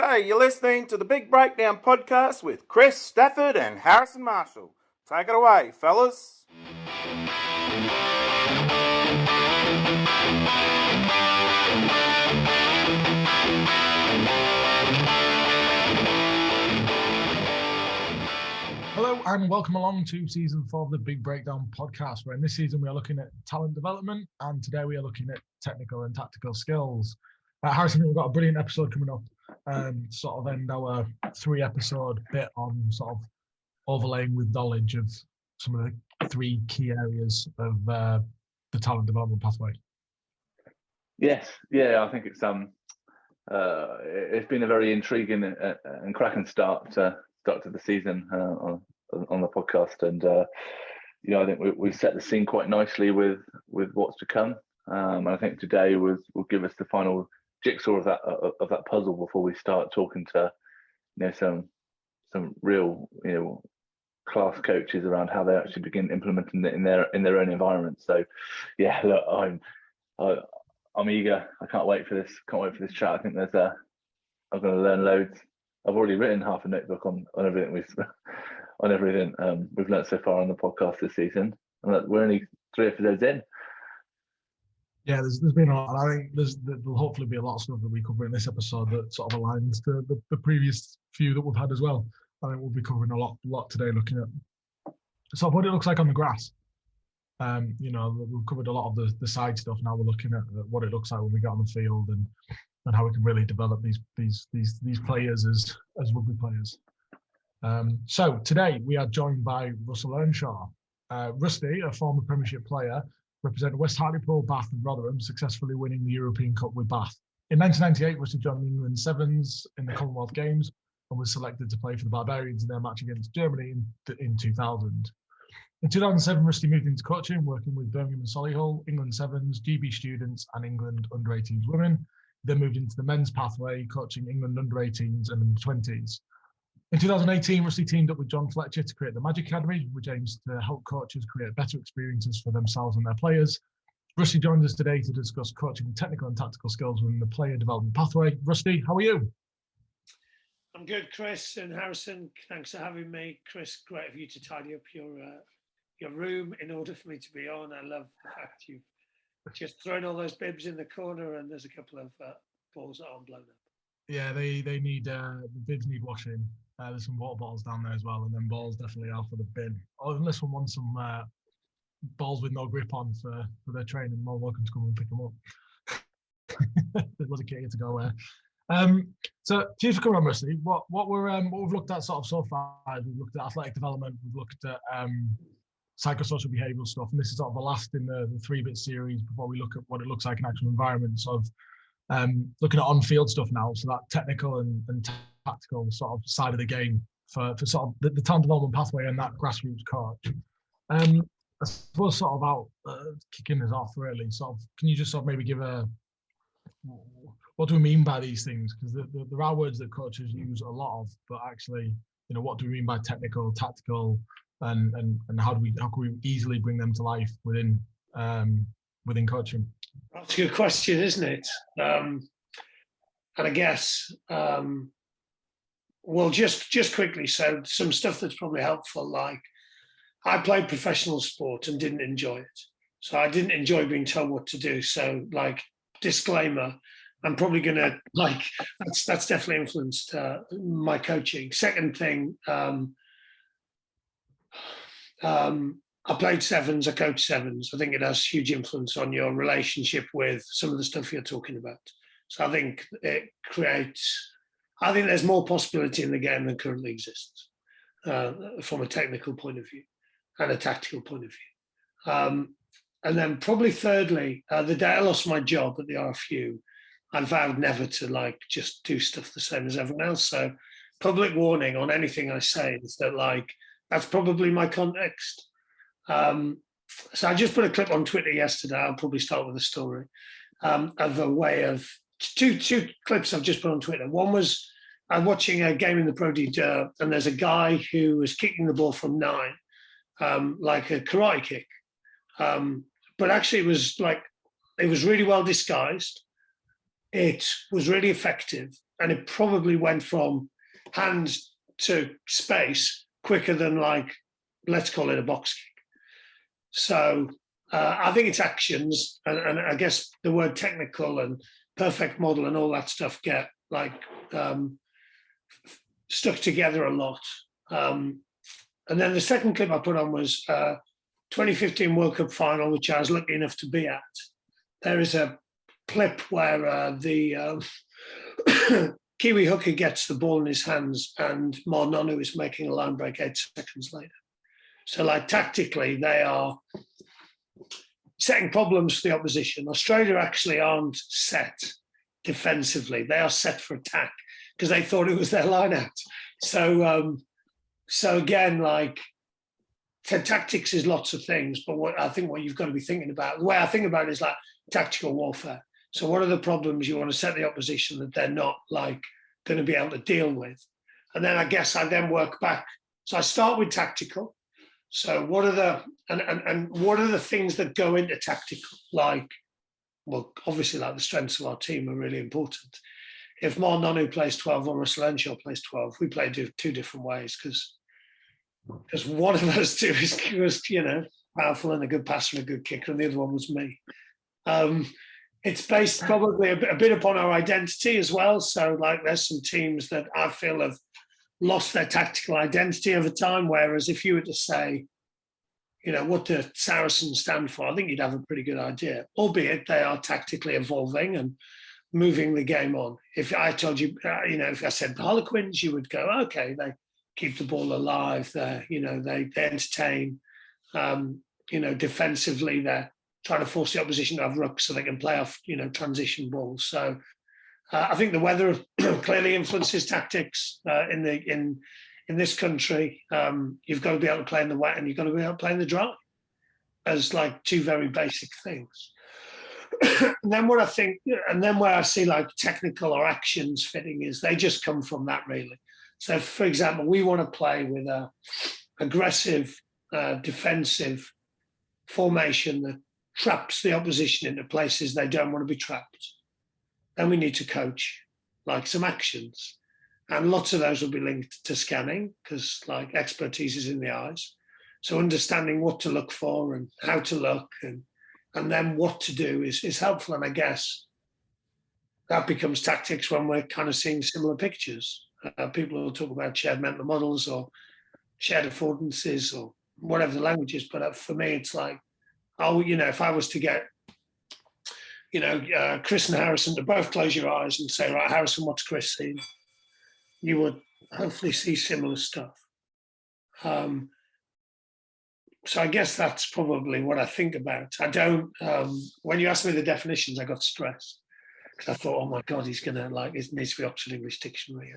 G'day, you're listening to the Big Breakdown podcast with Kris, Stafford and Harrison Marshall. Take it away, fellas. Hello and welcome along to season 4 of the Big Breakdown podcast, where in this season we are looking at talent development and today we are looking at technical and tactical skills. Harrison, we've got a brilliant episode coming up, sort of end our 3-episode bit on sort of overlaying with knowledge of some of the 3 key areas of the talent development pathway. Yes, I think it's been a very intriguing and cracking start to the season on the podcast, and I think we set the scene quite nicely with what's to come. And I think today will give us the final jigsaw of that puzzle before we start talking to some real class coaches around how they actually begin implementing it in their own environment. So yeah, look, I'm eager. I can't wait for this chat. I think I'm going to learn loads. I've already written half a notebook on everything we've learned so far on the podcast this season, and we're only 3 episodes in. Yeah, there's been a lot, and I think there'll hopefully be a lot of stuff that we cover in this episode that sort of aligns to the previous few that we've had as well. I think we'll be covering a lot today, looking at sort of what it looks like on the grass. We've covered a lot of the side stuff. Now we're looking at what it looks like when we get on the field and how we can really develop these players as rugby players. So today we are joined by Russell Earnshaw. Rusty, a former Premiership player, represented West Hartlepool, Bath and Rotherham, successfully winning the European Cup with Bath. In 1998, Rusty joined the England Sevens in the Commonwealth Games and was selected to play for the Barbarians in their match against Germany in 2000. In 2007, Rusty moved into coaching, working with Birmingham and Solihull, England Sevens, GB Students and England Under-18s Women. Then moved into the men's pathway, coaching England Under-18s and Under-20s. In 2018, Rusty teamed up with John Fletcher to create the Magic Academy, which aims to help coaches create better experiences for themselves and their players. Rusty joins us today to discuss coaching technical and tactical skills within the player development pathway. Rusty, how are you? I'm good, Kris and Harrison. Thanks for having me. Kris, great of you to tidy up your room in order for me to be on. I love the fact you've just thrown all those bibs in the corner and there's a couple of balls that aren't blown up. Yeah, they need the bibs need washing. There's some water bottles down there as well, and then balls definitely are for the bin. Or unless someone wants some balls with no grip on for their training, more welcome to come and pick them up. There was a kid to go there. So cheers for coming on, Rusty. What we've looked at sort of so far, we've looked at athletic development, we've looked at psychosocial behavioural stuff, and this is sort of the last in the 3-bit series before we look at what it looks like in actual environments of looking at on-field stuff now, so that technical and tactical sort of side of the game for sort of the talent development pathway and that grassroots coach. I suppose sort of about kicking us off really, sort of, can you just sort of maybe give what do we mean by these things? Because there are words that coaches use a lot of, but actually, what do we mean by technical, tactical, and how can we easily bring them to life within coaching? That's a good question, isn't it? And I guess, well, just quickly, so some stuff that's probably helpful, like I played professional sport and didn't enjoy it. So I didn't enjoy being told what to do. So like, disclaimer, I'm probably going to, that's definitely influenced my coaching. Second thing, I played sevens, I coached sevens. I think it has huge influence on your relationship with some of the stuff you're talking about. So I think there's more possibility in the game than currently exists from a technical point of view and a tactical point of view. And then probably thirdly, the day I lost my job at the RFU, I vowed never to just do stuff the same as everyone else. So public warning on anything I say is that that's probably my context. So I just put a clip on Twitter yesterday. I'll probably start with a story of a way of two clips I've just put on Twitter. One was I'm watching a game in the Pro D and there's a guy who was kicking the ball from 9, like a karate kick. But actually it was really well disguised. It was really effective. and it probably went from hands to space quicker than, like, let's call it a box kick. So I think it's actions, and I guess the word technical and perfect model and all that stuff get like stuck together a lot. And then the second clip I put on was 2015 World Cup final, which I was lucky enough to be at. There is a clip where the Kiwi hooker gets the ball in his hands and Marnonu is making a line break 8 seconds later. So, like, tactically, they are setting problems for the opposition. Australia actually aren't set defensively. They are set for attack because they thought it was their line out. So, so again, like, tactics is lots of things, but what you've got to be thinking about, the way I think about it is like tactical warfare. So what are the problems you want to set the opposition that they're not, like, going to be able to deal with? And then I guess I then work back. So I start with tactical. So what are the and what are the things that go into tactical? Like, well, obviously, like, the strengths of our team are really important. If Marnonu plays 12 or Russell Earnshaw plays 12, we play two different ways because one of those two was, you know, powerful and a good passer and a good kicker, and the other one was me. It's based probably a bit upon our identity as well. So, like, there's some teams that I feel have lost their tactical identity over time, whereas if you were to say, you know, what do Saracens stand for, I think you'd have a pretty good idea, albeit they are tactically evolving and moving the game on. If I told you, you know, if I said the Harlequins, you would go, okay, they keep the ball alive, they entertain, you know, defensively, they're trying to force the opposition to have rucks so they can play off, you know, transition balls. So I think the weather clearly influences tactics in this country. You've got to be able to play in the wet and you've got to be able to play in the dry as, like, two very basic things. And then what I think, and then where I see, like, technical or actions fitting is they just come from that, really. So, for example, we want to play with a aggressive, defensive formation that traps the opposition into places they don't want to be trapped. Then we need to coach, like, some actions. And lots of those will be linked to scanning because, like, expertise is in the eyes. So understanding what to look for and how to look and then what to do is helpful. And I guess that becomes tactics when we're kind of seeing similar pictures. People will talk about shared mental models or shared affordances or whatever the language is. But for me, it's like, oh, you know, if I was to get, you know, Kris and Harrison to both close your eyes and say, right, Harrison, what's Kris seen? You would hopefully see similar stuff. So I guess that's probably what I think about. I don't, when you asked me the definitions, I got stressed because I thought, oh my God, he's going to, like, it needs to be Oxford English Dictionary.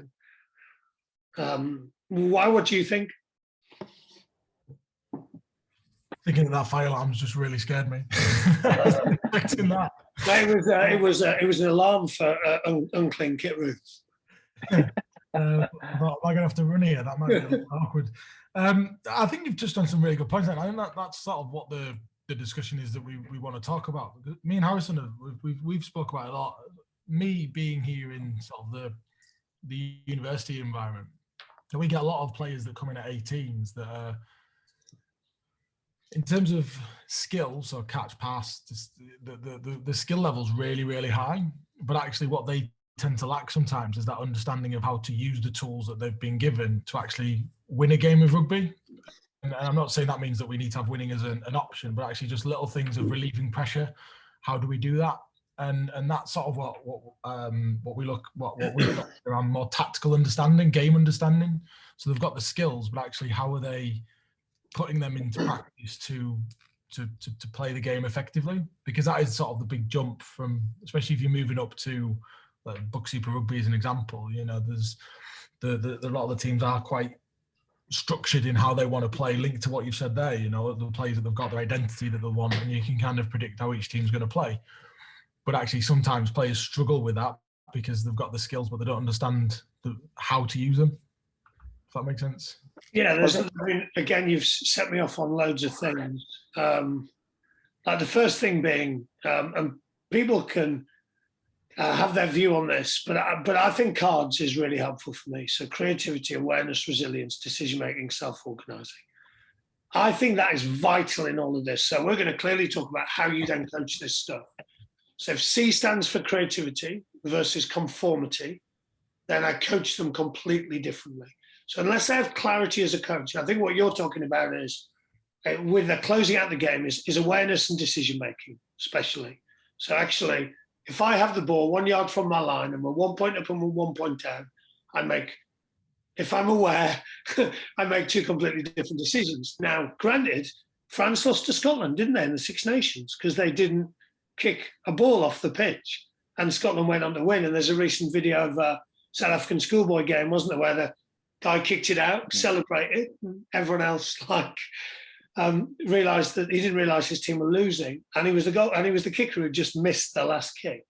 And why, what do you think? Thinking of that fire alarm's just really scared me. Expecting that. It was an alarm for unclean kit room. Am I going to have to run here? That might be a little awkward. I think you've just done some really good points. And I think that's sort of what the discussion is that we want to talk about. Me and Harrison, we've spoke about a lot. Me being here in sort of the university environment, and we get a lot of players that come in at 18s that are, in terms of skill, so catch, pass, the skill level's really, really high. But actually what they tend to lack sometimes is that understanding of how to use the tools that they've been given to actually win a game of rugby. And I'm not saying that means that we need to have winning as an option, but actually just little things of relieving pressure. How do we do that? And that's sort of what we look at around more tactical understanding, game understanding. So they've got the skills, but actually how are they putting them into practice to play the game effectively? Because that is sort of the big jump from, especially if you're moving up to like Buck Super Rugby as an example. You know, there's a lot of the teams are quite structured in how they want to play, linked to what you've said there. You know, the players that they've got their identity that they want, and you can kind of predict how each team's going to play. But actually, sometimes players struggle with that because they've got the skills, but they don't understand how to use them. If that makes sense. Yeah, I mean, again, you've set me off on loads of things. Like the first thing being, and people can, have their view on this, but I think cards is really helpful for me. So creativity, awareness, resilience, decision-making, self-organising. I think that is vital in all of this. So we're going to clearly talk about how you then coach this stuff. So if C stands for creativity versus conformity, then I coach them completely differently. So unless I have clarity as a coach, I think what you're talking about is, with the closing out the game, is awareness and decision-making, especially. So actually, if I have the ball 1 yard from my line and we're 1 point up and we're 1 point down, if I'm aware, I make two completely different decisions. Now, granted, France lost to Scotland, didn't they, in the Six Nations, because they didn't kick a ball off the pitch, and Scotland went on to win. And there's a recent video of a South African schoolboy game, wasn't there, where the guy kicked it out, celebrated, and everyone else realised that he didn't realise his team were losing, and he was the kicker who just missed the last kick.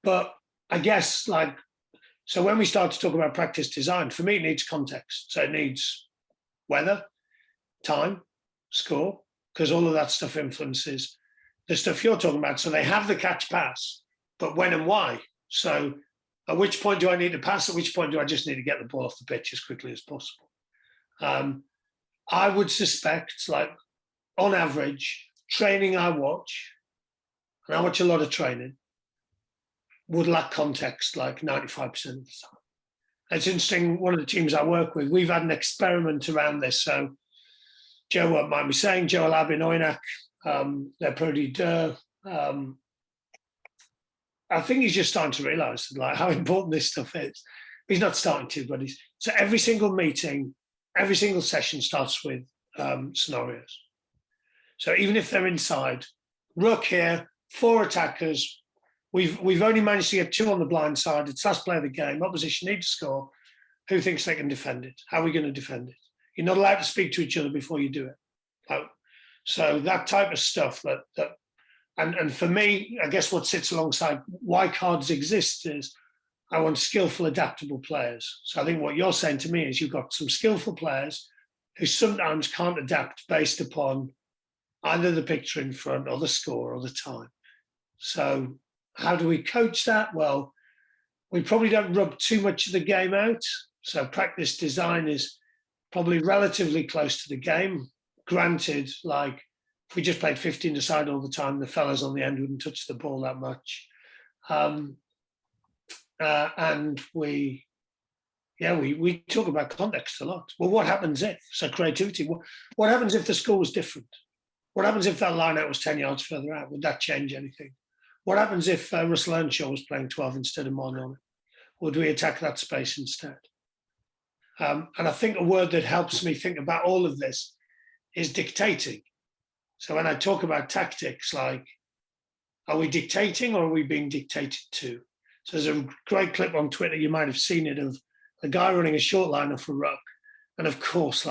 But I guess, so when we start to talk about practice design, for me, it needs context. So it needs weather, time, score, because all of that stuff influences the stuff you're talking about. So they have the catch pass, but when and why? So at which point do I need to pass? At which point do I just need to get the ball off the pitch as quickly as possible? I would suspect, on average, training I watch, and I watch a lot of training, would lack context 95% of the time. It's interesting, one of the teams I work with, we've had an experiment around this. So Joe won't mind me saying, Joe Alabin Oynak, they're pretty I think he's just starting to realise how important this stuff is. He's not starting to, but so every single meeting, every single session starts with scenarios. So even if they're inside, ruck here, 4 attackers, we've only managed to get 2 on the blind side. It's last play of the game. Opposition need to score. Who thinks they can defend it? How are we going to defend it? You're not allowed to speak to each other before you do it. So that type of stuff and for me, I guess what sits alongside why cards exist is I want skillful, adaptable players. So I think what you're saying to me is you've got some skillful players who sometimes can't adapt based upon either the picture in front or the score or the time. So how do we coach that? Well, we probably don't rub too much of the game out. So practice design is probably relatively close to the game. Granted, if we just played 15-a-side all the time, the fellas on the end wouldn't touch the ball that much. And we talk about context a lot. Well, what happens if? So creativity, what happens if the score was different? What happens if that line out was 10 yards further out? Would that change anything? What happens if Russell Earnshaw was playing 12 instead of Mon on it? Or do we attack that space instead? And I think a word that helps me think about all of this is dictating. So when I talk about tactics, are we dictating or are we being dictated to? So there's a great clip on Twitter, you might have seen it, of a guy running a short line off a ruck. And of course,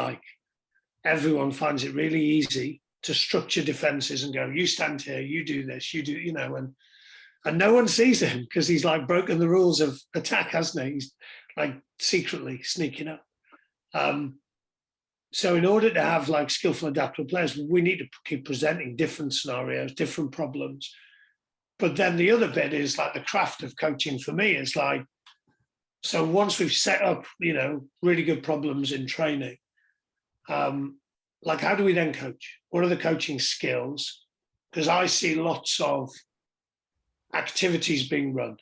everyone finds it really easy to structure defenses and go, you stand here, you do this, you do, and no one sees him because he's broken the rules of attack, hasn't he? He's secretly sneaking up. So in order to have skillful, adaptable players, we need to keep presenting different scenarios, different problems. But then the other bit is the craft of coaching for me is so once we've set up, really good problems in training, how do we then coach? What are the coaching skills? Because I see lots of activities being run.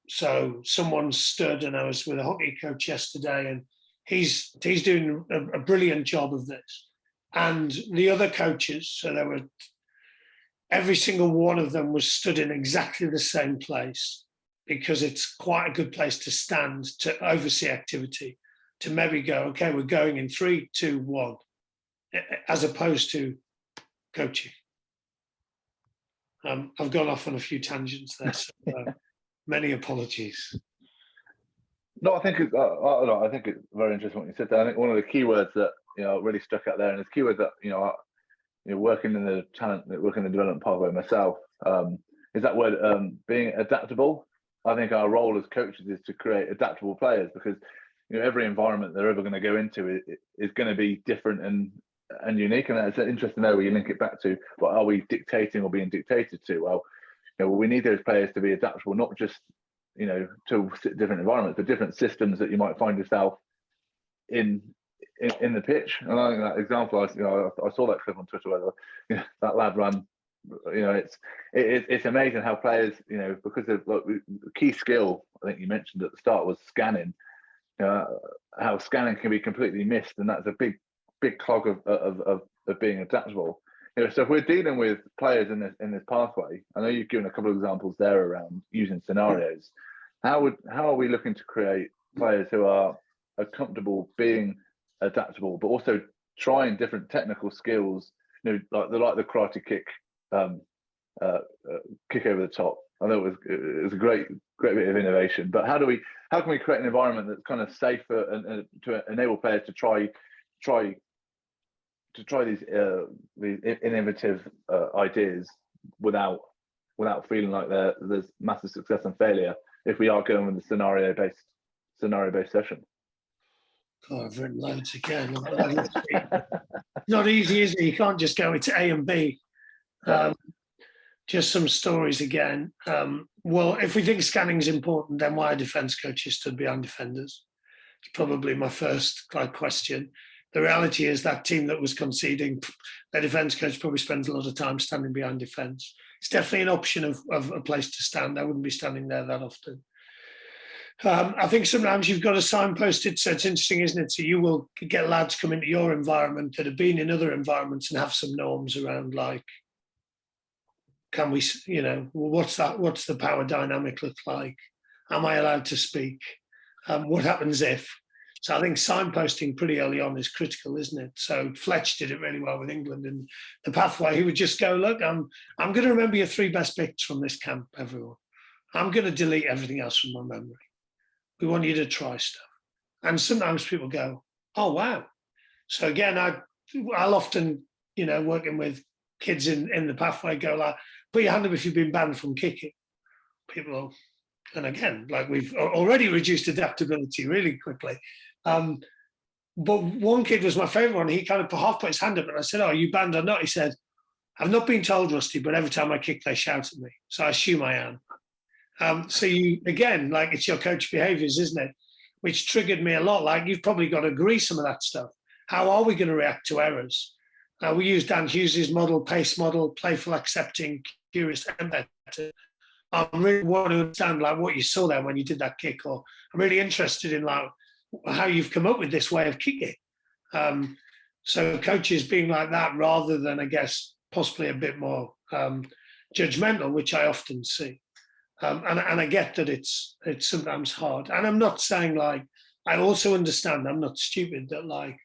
So someone stood, and I was with a hockey coach yesterday, and he's doing a brilliant job of this. And the other coaches, so every single one of them was stood in exactly the same place, because it's quite a good place to stand to oversee activity, to maybe go, okay, we're going in 3, 2, 1, as opposed to coaching. I've gone off on a few tangents there, so many apologies. No, I think it's very interesting what you said there. I think one of the keywords that really stuck out there, and it's keywords that working in the development pathway myself, is that word being adaptable. I think our role as coaches is to create adaptable players, because every environment they're ever going to go into is going to be different and unique. And it's interesting to know where you link it back to. What are we dictating or being dictated to? Well, we need those players to be adaptable, not just to different environments, but different systems that you might find yourself in the pitch. And I think that example, I saw that clip on Twitter where that lad ran. It's amazing how players, because of the key skill I think you mentioned at the start was scanning. How scanning can be completely missed, and that's a big clog of being adaptable. So if we're dealing with players in this pathway, I know you've given a couple of examples there around using scenarios. How are we looking to create players who are comfortable being adaptable, but also trying different technical skills, like the karate kick, kick over the top? I know it was a great bit of innovation, but how can we create an environment that's kind of safer and to enable players to try these innovative ideas without feeling like there's massive success and failure if we are going with the scenario based session? God, I've written loads again. Not easy, is it? You can't just go into A and B. Just some stories again. Well, if we think scanning is important, then why are defence coaches stood behind defenders? It's probably my first question. The reality is that team that was conceding, their defence coach probably spends a lot of time standing behind defence. It's definitely an option of a place to stand. I wouldn't be standing there that often. I think sometimes you've got to signpost it. So it's interesting, isn't it? So you will get lads come into your environment that have been in other environments and have some norms around, like, can we, what's the power dynamic look like? Am I allowed to speak? What happens if? So I think signposting pretty early on is critical, isn't it? So Fletch did it really well with England in the pathway. He would just go, look, I'm going to remember your 3 best picks from this camp, everyone. I'm going to delete everything else from my memory. We want you to try stuff. And sometimes people go, oh, wow. So again, I'll often, working with kids in the pathway, go like, put your hand up if you've been banned from kicking. People, and again, like, we've already reduced adaptability really quickly. But one kid was my favourite one. He kind of half put his hand up and I said, oh, are you banned or not? He said, I've not been told, Rusty, but every time I kick, they shout at me. So I assume I am. So you, again, like, it's your coach behaviours, isn't it? Which triggered me a lot. Like, you've probably got to agree some of that stuff. How are we going to react to errors? We use Dan Hughes's model, PACE model, playful, accepting, curious, and better. I really want to understand, like, what you saw there when you did that kick, or I'm really interested in, like, how you've come up with this way of kicking. So coaches being like that, rather than, I guess, possibly a bit more judgmental, which I often see. And I get that it's sometimes hard. And I'm not saying, like, I also understand, I'm not stupid, that, like,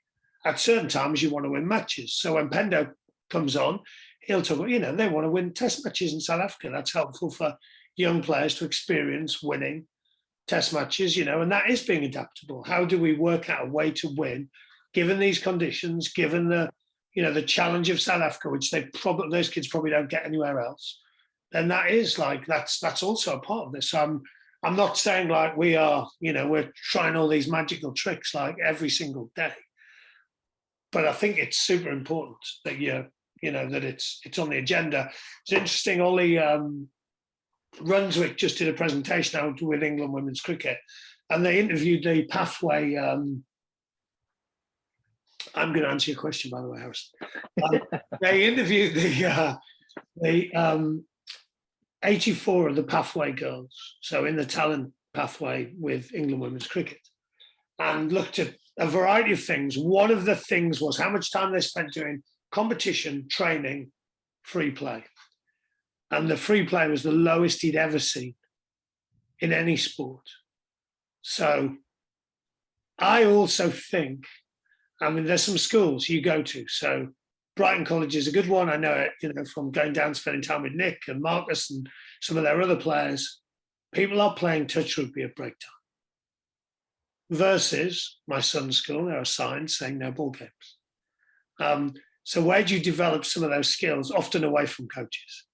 at certain times you want to win matches. So when Pendo comes on, he'll talk, they want to win test matches in South Africa. That's helpful for young players to experience winning test matches, and that is being adaptable. How do we work out a way to win, given these conditions, given the challenge of South Africa, which those kids probably don't get anywhere else? Then that is, like, that's also a part of this. So I'm not saying, like, we are, we're trying all these magical tricks, like, every single day. But I think it's super important that that it's on the agenda. It's interesting. Ollie Runswick just did a presentation out with England women's cricket, and they interviewed the pathway. I'm going to answer your question, by the way, Harrison. They interviewed the 84 of the pathway girls, so in the talent pathway with England women's cricket, and looked at a variety of things. One of the things was how much time they spent doing competition, training, free play. And the free play was the lowest he'd ever seen in any sport. So I also think, there's some schools you go to. So Brighton College is a good one. I know it, from going down, spending time with Nick and Marcus and some of their other players. People are playing touch rugby at break time. Versus my son's school, there are signs saying no ball games. So where do you develop some of those skills? Often away from coaches.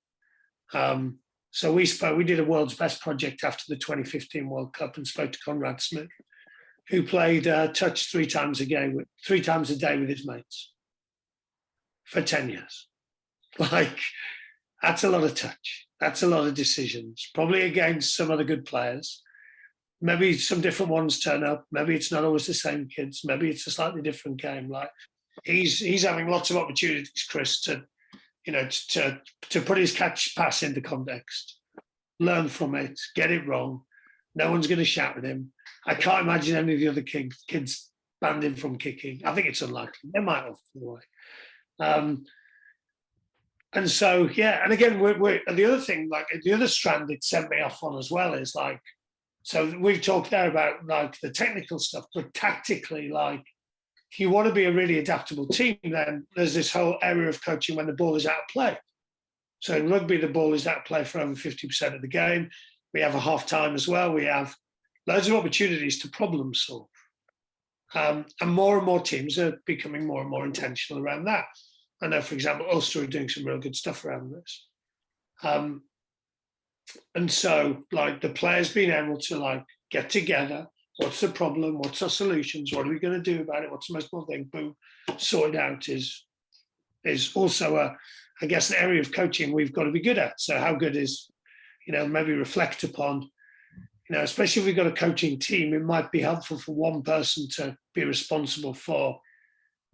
So we did a world's best project after the 2015 World Cup and spoke to Conrad Smith, who played touch 3 times a day with his mates for 10 years. Like, that's a lot of touch. That's a lot of decisions, probably against some other good players. Maybe some different ones turn up. Maybe it's not always the same kids. Maybe it's a slightly different game. Like he's having lots of opportunities, Kris, to put his catch pass into context, learn from it, get it wrong. No one's going to shout at him. I can't imagine any of the other kids banned him from kicking. I think it's unlikely. They might have away. And so, yeah, and again, and the other thing, like the other strand it sent me off on as well is like, so we've talked there about like the technical stuff, but tactically, like if you want to be a really adaptable team, then there's this whole area of coaching when the ball is out of play. So in rugby, the ball is out of play for over 50% of the game. We have a half time as well. We have loads of opportunities to problem solve. And more teams are becoming more and more intentional around that. I know, for example, Ulster are doing some real good stuff around this. And so, like, the players being able to, like, get together, what's the problem, what's our solutions, what are we going to do about it, what's the most important thing, boom, sort it out is also, I guess, an area of coaching we've got to be good at. So how good is, maybe reflect upon, especially if we've got a coaching team, it might be helpful for one person to be responsible for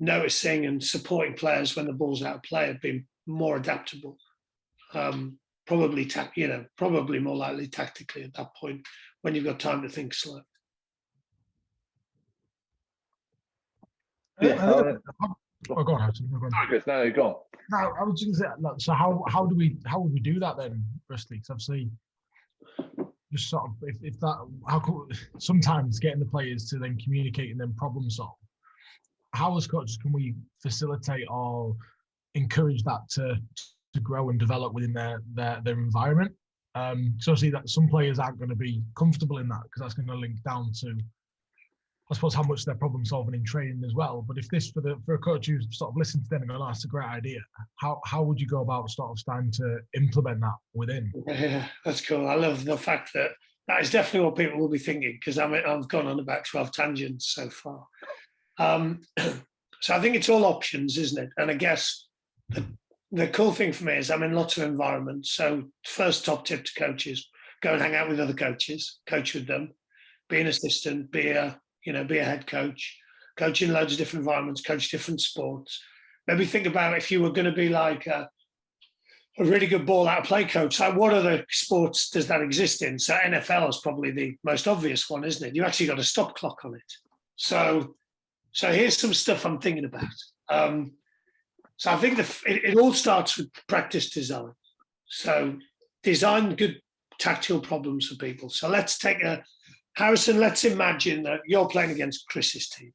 noticing and supporting players when the ball's out of play and being more adaptable. Probably more likely tactically at that point when you've got time to think slow. Yeah. Go on, Harrison. Sorry, Kris. No, go on. No, I was just going to say, so how would we do that then, Rusty? Because obviously, just sort of if that, how could sometimes getting the players to then communicate and then problem solve. How as coaches can we facilitate or encourage that to grow and develop within their environment? So obviously that some players aren't going to be comfortable in that because that's going to link down to, I suppose, how much they're problem solving in training as well. But if this for a coach who's sort of listened to them and going, "Oh, that's a great idea," how would you go about sort of starting to implement that within? Yeah, that's cool. I love the fact that is definitely what people will be thinking because I've gone on about 12 tangents so far. So I think it's all options, isn't it? And I guess the cool thing for me is I'm in lots of environments. So first top tip to coaches, go and hang out with other coaches, coach with them, be an assistant, be a head coach in loads of different environments, coach different sports. Maybe think about if you were going to be like a really good ball out of play coach, like what other sports does that exist in? So NFL is probably the most obvious one, isn't it? You actually got a stop clock on it. So here's some stuff I'm thinking about. So I think it all starts with practice design. So design good tactical problems for people. So let's take Harrison, let's imagine that you're playing against Kris's team.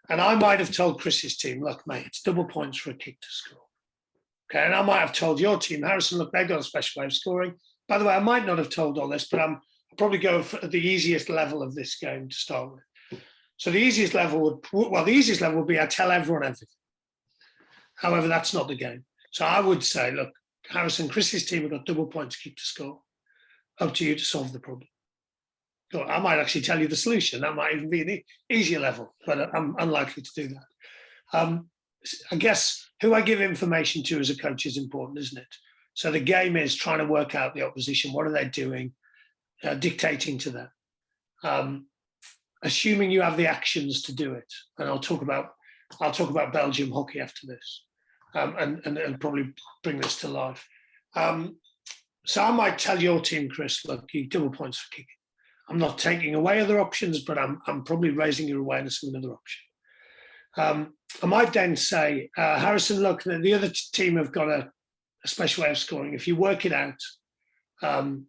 And I might have told Kris's team, look, mate, it's double points for a kick to score. Okay, and I might have told your team, Harrison, look, they've got a special way of scoring. By the way, I might not have told all this, but I'll probably go for the easiest level of this game to start with. So the easiest level would be I tell everyone everything. However, that's not the game. So I would say, look, Harrison, Kris's team have got double points kick to score. Up to you to solve the problem. I might actually tell you the solution. That might even be an easier level, but I'm unlikely to do that. I guess who I give information to as a coach is important, isn't it? So the game is trying to work out the opposition. What are they doing? Dictating to them. Assuming you have the actions to do it. And I'll talk about Belgium hockey after this, and probably bring this to life. So I might tell your team, Kris, look, you double points for kicking. I'm not taking away other options, but I'm probably raising your awareness of another option. I might then say, Harrison, look, the other team have got a special way of scoring. If you work it out, then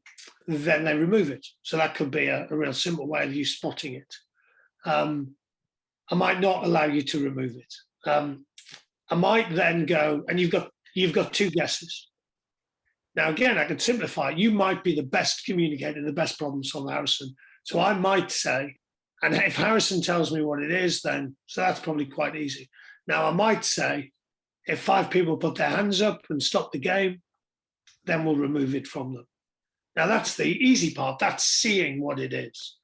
they remove it. So that could be a real simple way of you spotting it. I might not allow you to remove it. I might then go, and you've got two guesses. Now, again, I can simplify. You might be the best communicator, the best problem solver, Harrison. So I might say, and if Harrison tells me what it is, then so that's probably quite easy. Now, I might say, if 5 people put their hands up and stop the game, then we'll remove it from them. Now, that's the easy part. That's seeing what it is.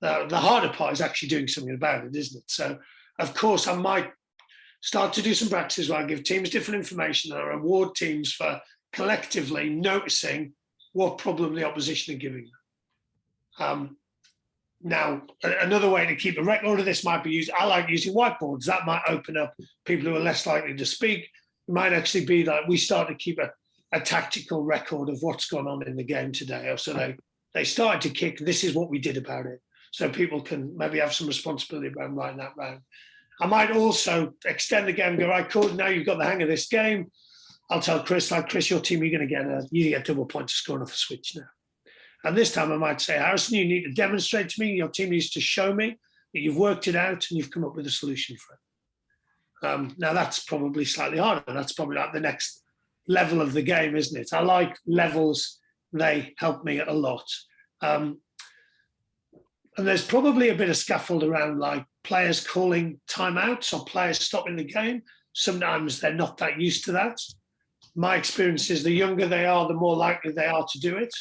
The harder part is actually doing something about it, isn't it? So, of course, I might start to do some practices where I give teams different information and I reward teams for collectively noticing what problem the opposition are giving them. Now, another way to keep a record of this might be used. I like using whiteboards. That might open up people who are less likely to speak. It might actually be like we start to keep a tactical record of what's gone on in the game today. Or so they started to kick. This is what we did about it. So people can maybe have some responsibility around writing that round. I might also extend the game and go, right, cool, now you've got the hang of this game. I'll tell Kris, like, Kris, your team, you're going to get double points for scoring off a switch now. And this time I might say, Harrison, you need to demonstrate to me, your team needs to show me that you've worked it out and you've come up with a solution for it. Now, that's probably slightly harder. That's probably like the next level of the game, isn't it? I like levels. They help me a lot. And there's probably a bit of scaffold around like players calling timeouts or players stopping the game. Sometimes they're not that used to that. My experience is the younger they are, the more likely they are to do it.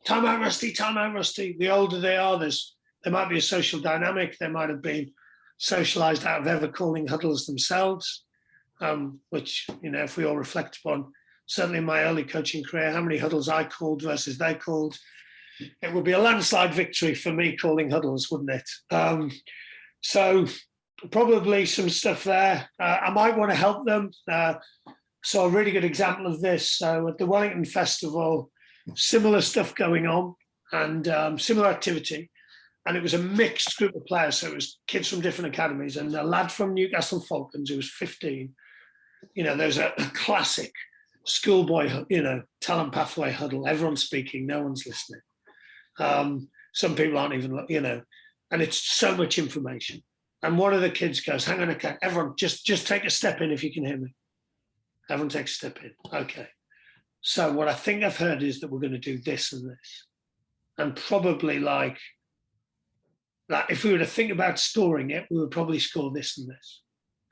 Timeout, Rusty, timeout, Rusty. The older they are, there might be a social dynamic. They might have been socialized out of ever calling huddles themselves, which, if we all reflect upon, certainly in my early coaching career, how many huddles I called versus they called, it would be a landslide victory for me calling huddles, wouldn't it? So probably some stuff there. I might want to help them. So a really good example of this. So at the Wellington Festival, similar stuff going on and similar activity. And it was a mixed group of players. So it was kids from different academies and a lad from Newcastle Falcons who was 15. There's a classic schoolboy, talent pathway huddle. Everyone's speaking, no one's listening. Some people aren't even, and it's so much information. And one of the kids goes, hang on, okay, everyone just take a step in if you can hear me. Everyone takes a step in. Okay. So what I think I've heard is that we're going to do this and this. And probably like if we were to think about scoring it, we would probably score this and this.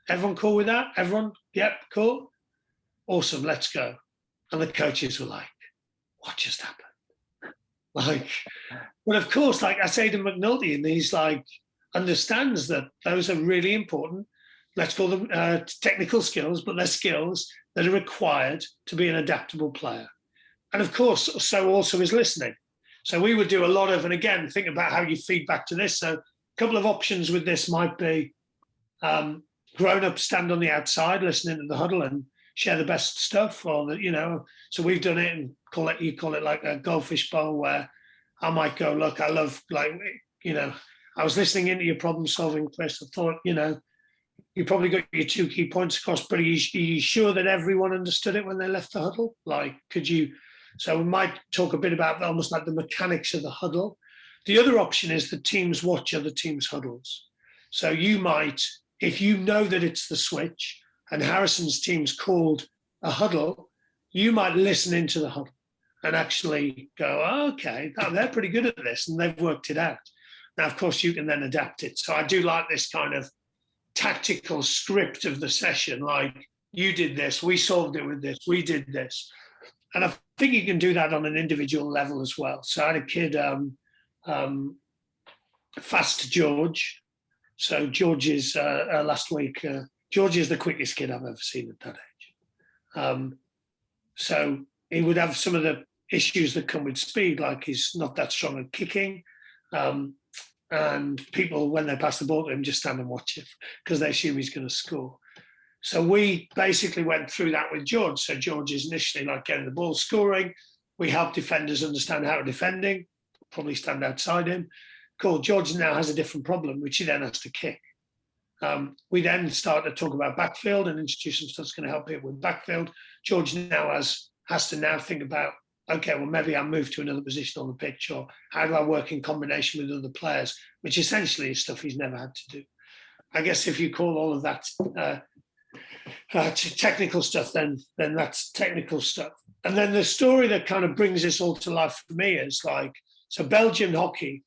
Everyone cool with that? Everyone? Yep, cool. Awesome, let's go. And the coaches were like, what just happened? But of course, I say to McNulty, and he's understands that those are really important. Let's call them technical skills, but they're skills that are required to be an adaptable player. And of course, so also is listening. So we would do a lot of, and again, think about how you feed back to this. So a couple of options with this might be grown-ups stand on the outside, listening to the huddle and share the best stuff, or so we've done it and you call it like a goldfish bowl, where I might go, look, I love, I was listening into your problem solving, Kris. I thought, you probably got your 2 key points across, but are you sure that everyone understood it when they left the huddle? So we might talk a bit about almost like the mechanics of the huddle. The other option is that teams watch other teams' huddles. So you might, if you know that it's the switch and Harrison's team's called a huddle, you might listen into the huddle and actually go, oh, okay, they're pretty good at this and they've worked it out. Now, of course, you can then adapt it. So I do like this kind of tactical script of the session, like you did this, we solved it with this, we did this. And I think you can do that on an individual level as well. So I had a kid, Fast George. So George is, last week, George is the quickest kid I've ever seen at that age. So he would have some of the issues that come with speed, like he's not that strong at kicking. And people, when they pass the ball to him, just stand and watch him because they assume he's going to score. So we basically went through that with George. So George is initially getting the ball, scoring. We help defenders understand how to defending, probably stand outside him. Cool. George now has a different problem, which he then has to kick. We then start to talk about backfield and introduce some stuff that's going to help it with backfield. George now has to now think about, okay, well, maybe I move to another position on the pitch, or how do I work in combination with other players, which essentially is stuff he's never had to do. I guess if you call all of that technical stuff, then that's technical stuff. And then the story that kind of brings this all to life for me is so Belgian hockey,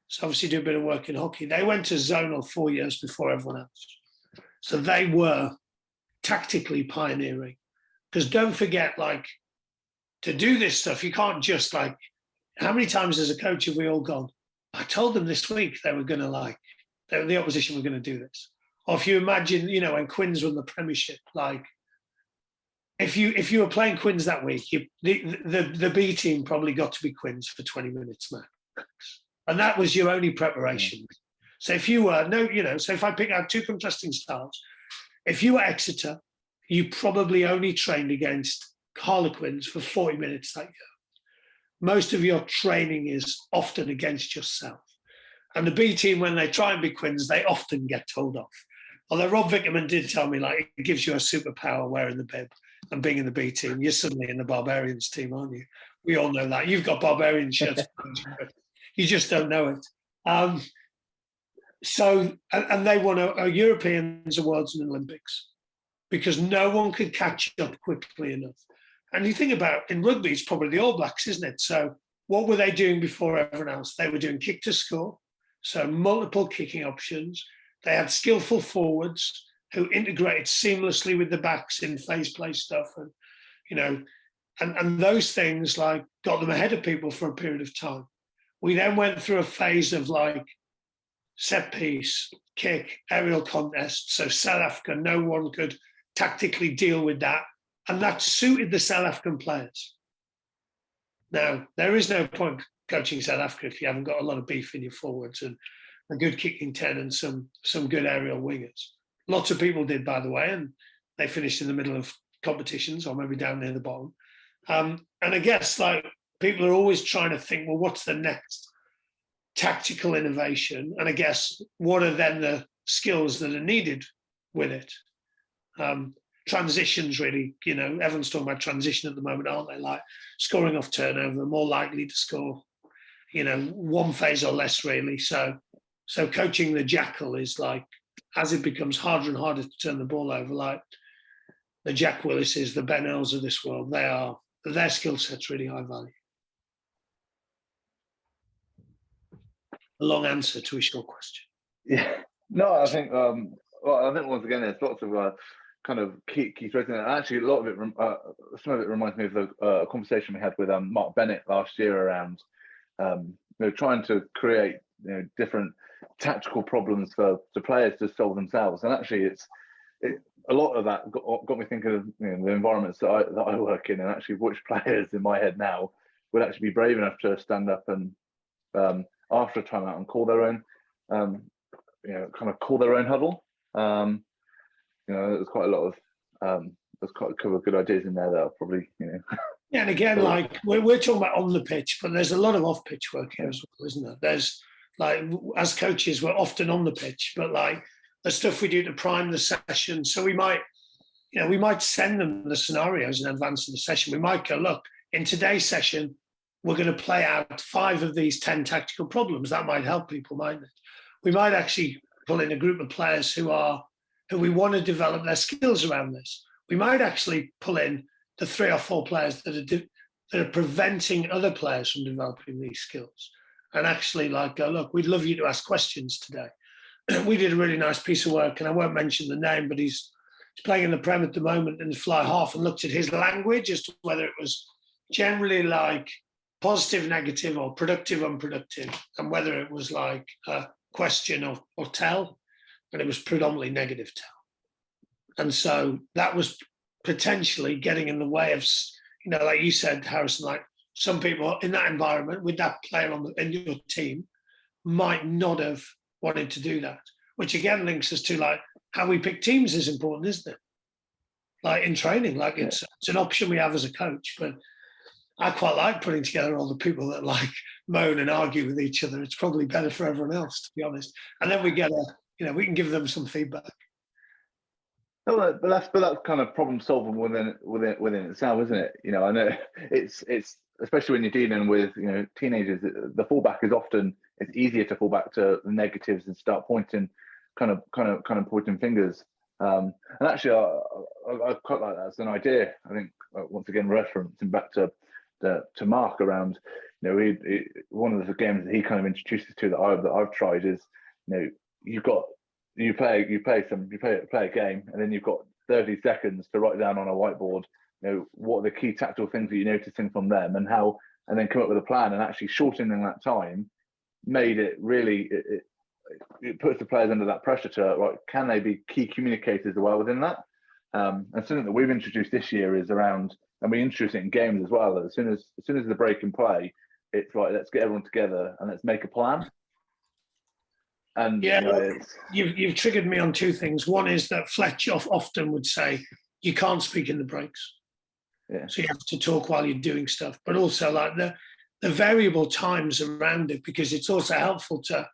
so obviously do a bit of work in hockey, they went to zonal 4 years before everyone else. So they were tactically pioneering. Because don't forget, to do this stuff, you can't just how many times as a coach have we all gone, I told them this week they were going to the opposition were going to do this. Or if you imagine, when Quins won the Premiership, if you were playing Quins that week, the B team probably got to be Quins for 20 minutes max, and that was your only preparation. Yeah. So if you were so if I pick out two contrasting styles, if you were Exeter, you probably only trained against Harlequins for 40 minutes that year. Most of your training is often against yourself. And the B team, when they try and be Quins, they often get told off. Although Rob Vickerman did tell me, like, it gives you a superpower wearing the bib and being in the B team. You're suddenly in the Barbarians team, aren't you? We all know that. You've got Barbarian shirts. You just don't know it. So they won a Europeans, a Worlds and Olympics because no one could catch up quickly enough. And you think about, in rugby, it's probably the All Blacks, isn't it? So what were they doing before everyone else? They were doing kick to score, so multiple kicking options. They had skillful forwards who integrated seamlessly with the backs in phase play stuff, and those things like got them ahead of people for a period of time. We then went through a phase of like set piece, kick, aerial contest. So South Africa, no one could tactically deal with that, and that suited the South African players. Now, there is no point coaching South Africa if you haven't got a lot of beef in your forwards and a good kicking 10 and some good aerial wingers. Lots of people did, by the way, and they finished in the middle of competitions or maybe down near the bottom. And I guess like people are always trying to think, well, what's the next tactical innovation? And I guess what are then the skills that are needed with it? Transitions, really, everyone's talking about transition at the moment, aren't they? Like scoring off turnover, more likely to score, one phase or less, really. So coaching the jackal is like, as it becomes harder and harder to turn the ball over, like the Jack Willises, the Ben Earls of this world, their skill set's really high value. A long answer to a short question. Yeah, no, I think once again there's lots of kind of key threads in it. Actually, a lot of it, some of it reminds me of the conversation we had with Mark Bennett last year around trying to create different tactical problems for the players to solve themselves. And actually, a lot of that got me thinking of the environments that I work in, and actually which players in my head now would actually be brave enough to stand up and after a timeout and call their own, kind of call their own huddle. There's quite a lot of there's quite a couple of good ideas in there that are probably Yeah, and again, like we're talking about on the pitch, but there's a lot of off-pitch work here as well, isn't there? There's like, as coaches, we're often on the pitch, but like the stuff we do to prime the session. So we might send them the scenarios in advance of the session. We might go, look, in today's session, we're going to play out 5 of these 10 tactical problems. That might help people, mightn't it? We might actually pull in a group of players who we want to develop their skills around this. We might actually pull in the 3 or 4 players that are preventing other players from developing these skills, and actually like go, look, we'd love you to ask questions today. We did a really nice piece of work, and I won't mention the name, but he's playing in the Prem at the moment in the fly half, and looked at his language as to whether it was generally like positive, negative, or productive, unproductive, and whether it was like a question or tell, and it was predominantly negative tell. And so that was potentially getting in the way of, like you said, Harrison, like some people in that environment with that player in your team might not have wanted to do that, which again links us to like how we pick teams is important, isn't it? Like in training, like it's an option we have as a coach, but I quite like putting together all the people that like moan and argue with each other. It's probably better for everyone else, to be honest. And then we get we can give them some feedback. No, but that's kind of problem solving within itself, isn't it? I know it's especially when you're dealing with teenagers. The fallback is often, it's easier to fall back to the negatives and start pointing, kind of pointing fingers. And actually, I quite like that as an idea. I think once again referencing back to Mark around, one of the games that he kind of introduced us to that I've tried is, you play a game, and then you've got 30 seconds to write down on a whiteboard, what are the key tactical things that you're noticing from them, and then come up with a plan. And actually shortening that time made it really, it puts the players under that pressure to, right, can they be key communicators as well within that? And something that we've introduced this year is around, and we introduce it in games as well. As soon as the break in play, it's like, let's get everyone together and let's make a plan. And yeah, it's, you've triggered me on two things. One is that Fletch often would say you can't speak in the breaks, so you have to talk while you're doing stuff. But also like the variable times around it, because it's also helpful to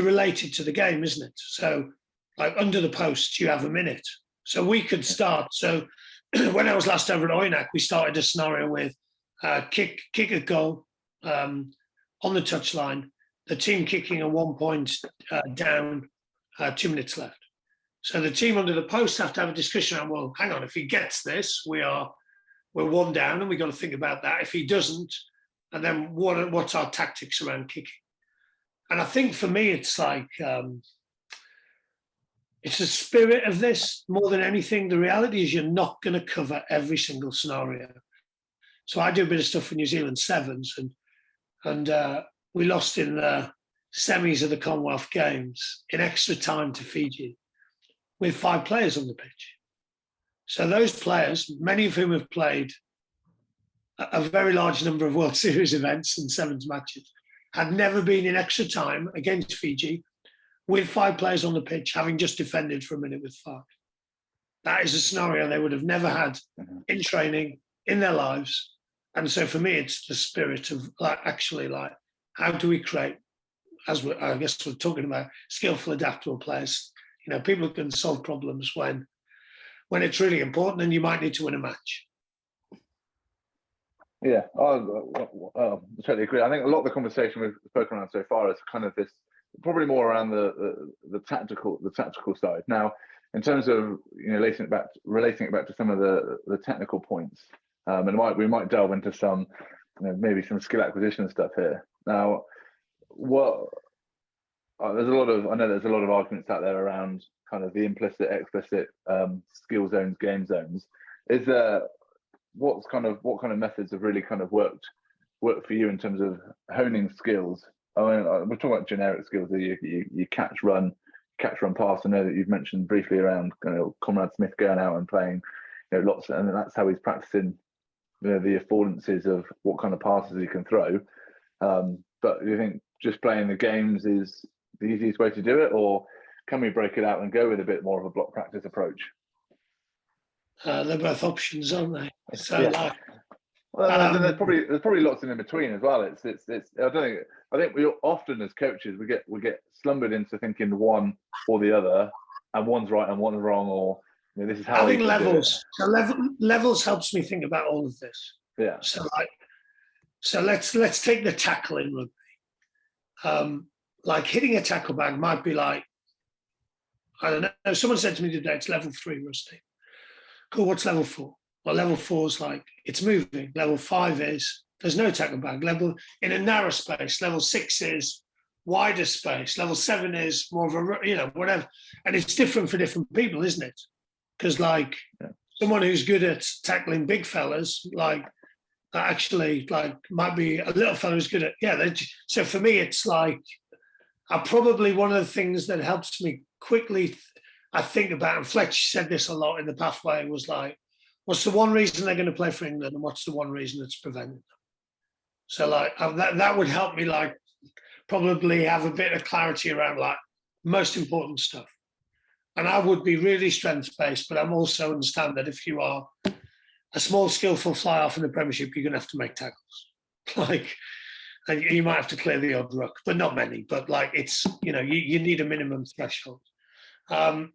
relate it to the game, isn't it? So like under the post, you have a minute. So we could start. So when I was last over at Oyonnax, we started a scenario with kick a goal on the touchline, the team kicking at 1 point down, 2 minutes left. So the team under the post have to have a discussion on, well, hang on, if he gets this, we're 1 down and we've got to think about that. If he doesn't, and then what's our tactics around kicking? And I think for me, it's like, it's the spirit of this more than anything. The reality is you're not going to cover every single scenario. So I do a bit of stuff for New Zealand Sevens, and we lost in the semis of the Commonwealth Games in extra time to Fiji with 5 players on the pitch. So those players, many of whom have played a very large number of World Series events and Sevens matches, had never been in extra time against Fiji with 5 players on the pitch, having just defended for a minute with 5. That is a scenario they would have never had in training, in their lives. And so for me, it's the spirit of actually how do we create, I guess we're talking about skillful, adaptable players, people who can solve problems when it's really important and you might need to win a match. Yeah, I totally agree. I think a lot of the conversation we've spoken around so far is kind of this, probably more around the tactical side. Now, in terms of relating it back to some of the technical points, and we might delve into some maybe some skill acquisition stuff here. Now, I know there's a lot of arguments out there around kind of the implicit, explicit skill zones, game zones. Is there what kind of methods have really kind of worked for you in terms of honing skills? I mean, we're talking about generic skills. You catch, run, pass. I know that you've mentioned briefly around Conrad Smith going out and playing, lots, and that's how he's practicing, the affordances of what kind of passes he can throw. But do you think just playing the games is the easiest way to do it, or can we break it out and go with a bit more of a block practice approach? They're both options, aren't they? So yeah. There's probably lots in between as well. It's I think we often as coaches we get slumbered into thinking one or the other, and one's right and one's wrong, or this is how I think levels. So levels helps me think about all of this. Yeah. So let's take the tackle in rugby. Like hitting a tackle bag might be like, I don't know. Someone said to me today, it's level 3, Rusty. Cool. What's level 4? Well, level 4 is like it's moving. Level 5 is there's no tackle bag. Level in a narrow space. Level 6 is wider space. Level 7 is more of a whatever. And it's different for different people, isn't it? Because someone who's good at tackling big fellas, actually might be a little fella who's good at so for me it's like probably one of the things that helps me quickly I think about, and Fletch said this a lot in the pathway, was like, what's the one reason they're going to play for England and what's the one reason that's preventing them? So that would help me probably have a bit of clarity around most important stuff. And I would be really strength-based, but I'm also understand that if you are a small, skillful fly-off in the Premiership, you're going to have to make tackles. And you might have to clear the odd ruck, but not many. But it's, you need a minimum threshold. I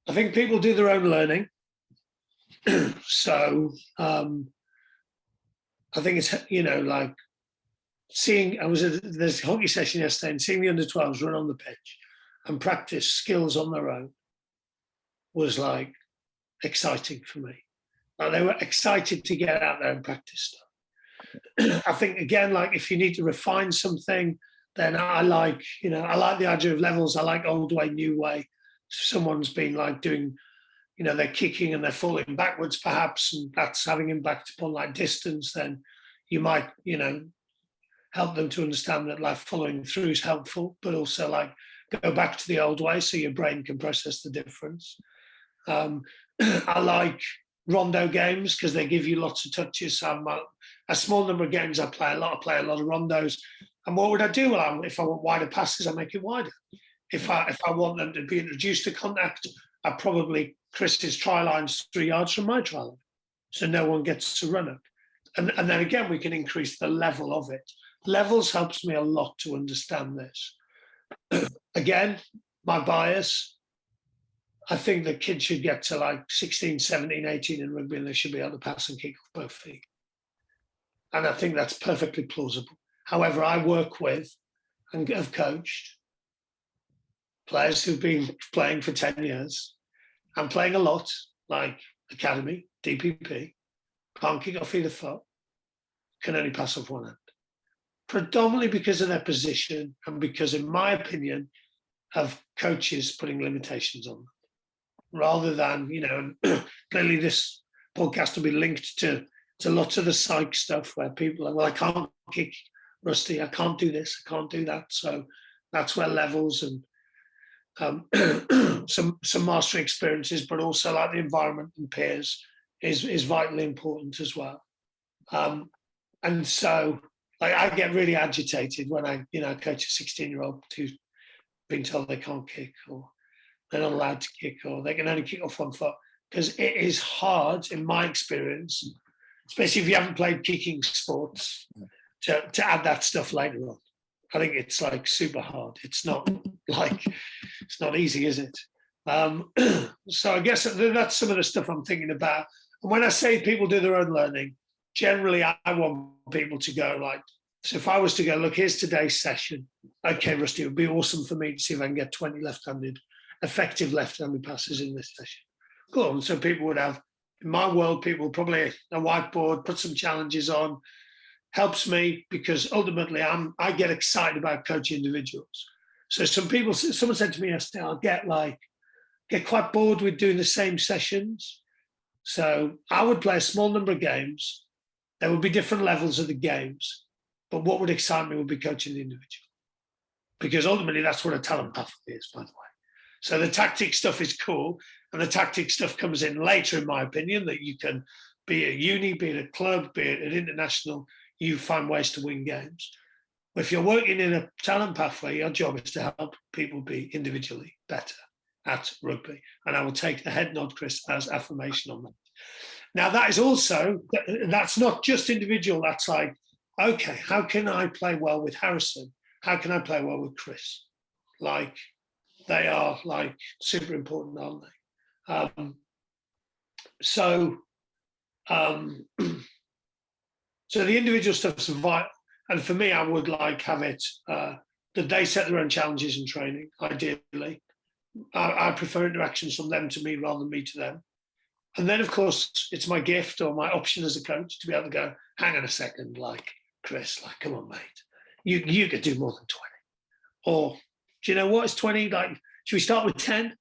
think people do their own learning. So I think it's, seeing, there's a hockey session yesterday and seeing the under-12s run on the pitch and practice skills on their own was exciting for me. They were excited to get out there and practice stuff. I think again, if you need to refine something, then I like the idea of levels. I like old way, new way. Someone's been doing, they're kicking and they're falling backwards perhaps, and that's having impact upon distance, then you might, help them to understand that following through is helpful, but also go back to the old way so your brain can process the difference. I like rondo games because they give you lots of touches. So a small number of games I play a lot of rondos. And what would I do? Well, if I want wider passes, I make it wider. If I want them to be introduced to contact, I probably Chris's try line's 3 yards from my try line, so no one gets to run up. And then again, we can increase the level of it. Levels helps me a lot to understand this. Again, my bias, I think the kids should get to like 16, 17, 18 in rugby and they should be able to pass and kick off both feet. And I think that's perfectly plausible. However, I work with and have coached players who've been playing for 10 years and playing a lot, like academy, DPP, can't kick off either foot, can only pass off one hand. Predominantly because of their position and because, in my opinion, of coaches putting limitations on them. Rather than, clearly this podcast will be linked to lots of the psych stuff where people are, well, I can't kick Rusty, I can't do this, I can't do that. So that's where levels and some mastery experiences, but also like the environment and peers is vitally important as well. And so like I get really agitated when I coach a 16-year-old who's been told they can't kick or they're not allowed to kick or they can only kick off one foot, because it is hard in my experience, especially if you haven't played kicking sports, to add that stuff later on. I think it's like super hard. It's not easy, is it? So I guess that's some of the stuff I'm thinking about. And when I say people do their own learning, generally I want people to go like, so if I was to go, look, here's today's session. Okay, Rusty, it would be awesome for me to see if I can get 20 effective left-handed passes in this session. Cool. And so people would have, in my world, people probably a whiteboard, put some challenges on, helps me because ultimately I get excited about coaching individuals. So someone said to me yesterday, I'll get quite bored with doing the same sessions. So I would play a small number of games. There would be different levels of the games, but what would excite me would be coaching the individual, because ultimately that's what a talent pathway is, by the way. So the tactic stuff is cool, and the tactic stuff comes in later, in my opinion, that you can be at uni, be at a club, be at international, you find ways to win games. If you're working in a talent pathway, your job is to help people be individually better at rugby. And I will take a head nod, Kris, as affirmation on that. Now, that is also, that's not just individual. That's like, okay, how can I play well with Harrison? How can I play well with Kris? Like, they are like super important, aren't they? So the individual stuff's vital. And for me, I would like have it that they set their own challenges in training, ideally. I prefer interactions from them to me rather than me to them. And then, of course, it's my gift or my option as a coach to be able to go, hang on a second, like, Kris, like, come on, mate. You could do more than 20. Or, do you know what? It's 20. Like, should we start with 10?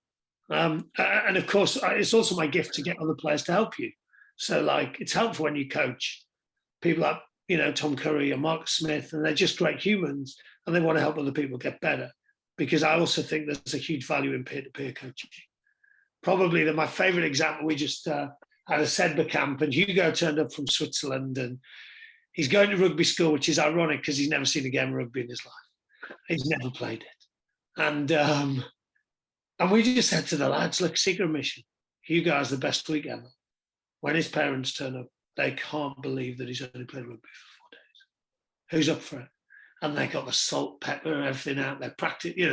And of course, it's also my gift to get other players to help you. So, like, it's helpful when you coach people like, Tom Curry or Mark Smith, and they're just great humans and they want to help other people get better. Because I also think there's a huge value in peer-to-peer coaching. Probably my favorite example, we just had a Sedba camp, and Hugo turned up from Switzerland, and he's going to rugby school, which is ironic because he's never seen a game of rugby in his life. He's never played it. And we just said to the lads, look, secret mission, Hugo has the best week ever. When his parents turn up, they can't believe that he's only played rugby for 4 days. Who's up for it? And they got the salt, pepper, and everything out. They're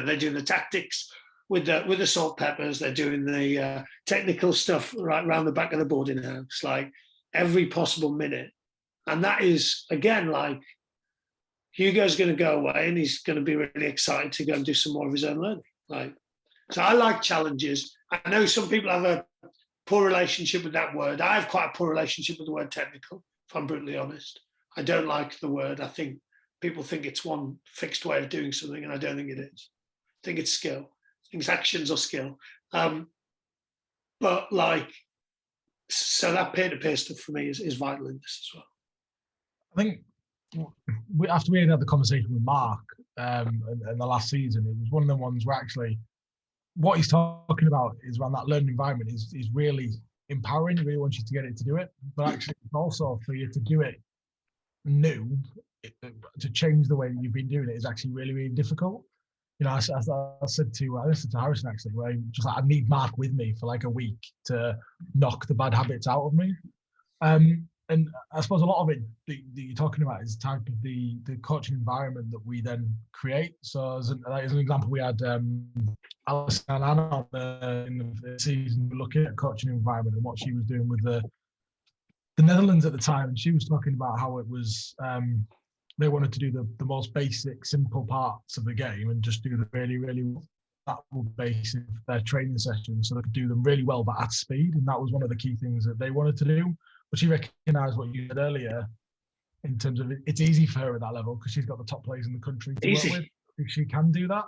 they're doing the tactics with the salt peppers. They're doing the technical stuff right around the back of the boarding house, like every possible minute. And that is, again, like Hugo's going to go away and he's going to be really excited to go and do some more of his own learning. Like, so I like challenges. I know some people have a poor relationship with that word. I have quite a poor relationship with the word technical, if I'm brutally honest. I don't like the word. I think people think it's one fixed way of doing something, and I don't think it is. I think it's skill. I think it's actions or skill. But like, so that peer-to-peer stuff for me is vital in this as well. I think after we had the conversation with Mark in the last season, it was one of the ones where actually what he's talking about is around that learning environment is really empowering. He really wants you to get it to do it, but actually also for you to do it new, to change the way that you've been doing it is actually really, really difficult. You know, I said to Harrison actually, where just like, I need Mark with me for like a week to knock the bad habits out of me. And I suppose a lot of it that you're talking about is type of the coaching environment that we then create. So as an example, we had Alison and Anna in the season looking at coaching environment and what she was doing with the Netherlands at the time, and she was talking about how it was they wanted to do the most basic, simple parts of the game and just do the really, really that basic their training sessions so they could do them really well but at speed. And that was one of the key things that they wanted to do. But she recognised what you said earlier in terms of it's easy for her at that level because she's got the top players in the country to work with. If she can do that.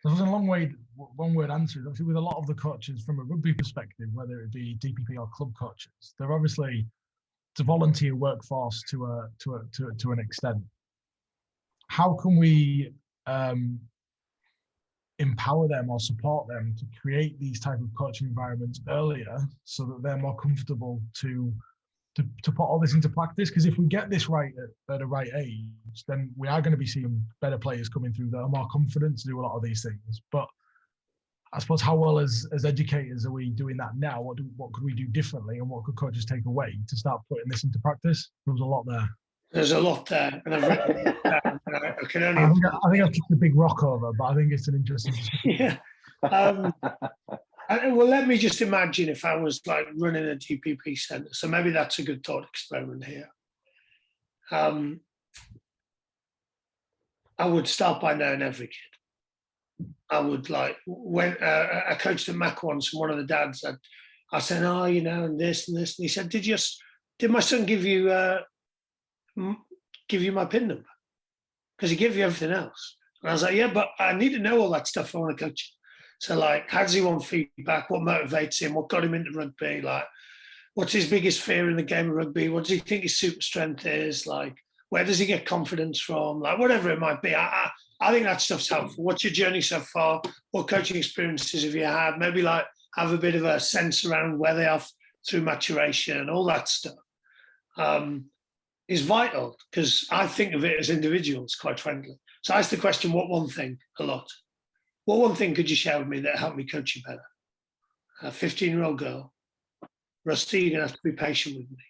So there's a one word answer. Obviously, with a lot of the coaches from a rugby perspective, whether it be DPP or club coaches, they're obviously it's a volunteer workforce to an extent. How can we empower them or support them to create these type of coaching environments earlier so that they're more comfortable to put all this into practice? Because if we get this right at a right age, then we are going to be seeing better players coming through that are more confident to do a lot of these things. But I suppose how well as educators are we doing that now? What could we do differently, and what could coaches take away to start putting this into practice? There was a lot there. There's a lot there, and I've written it down. I can only. I think I've kicked a big rock over, but I think it's an interesting. Yeah. Well, let me just imagine if I was like running a DPP centre. So maybe that's a good thought experiment here. I would start by knowing every kid. I would like when I coached at Mac once, and one of the dads I said, "Oh, you know, and this and this," and he said, "Did my son give you my PIN number? Because he gave you everything else." And I was like, "Yeah, but I need to know all that stuff if I want to coach him." So, like, how does he want feedback? What motivates him? What got him into rugby? Like, what's his biggest fear in the game of rugby? What does he think his super strength is? Like, where does he get confidence from? Like, whatever it might be. I think that stuff's helpful. What's your journey so far? What coaching experiences have you had? Maybe, like, have a bit of a sense around where they are through maturation, all that stuff. Is vital because I think of it as individuals, quite frankly. So I ask the question, what one thing a lot? What one thing could you share with me that helped me coach you better? A 15-year-old girl. Rusty, you're going to have to be patient with me.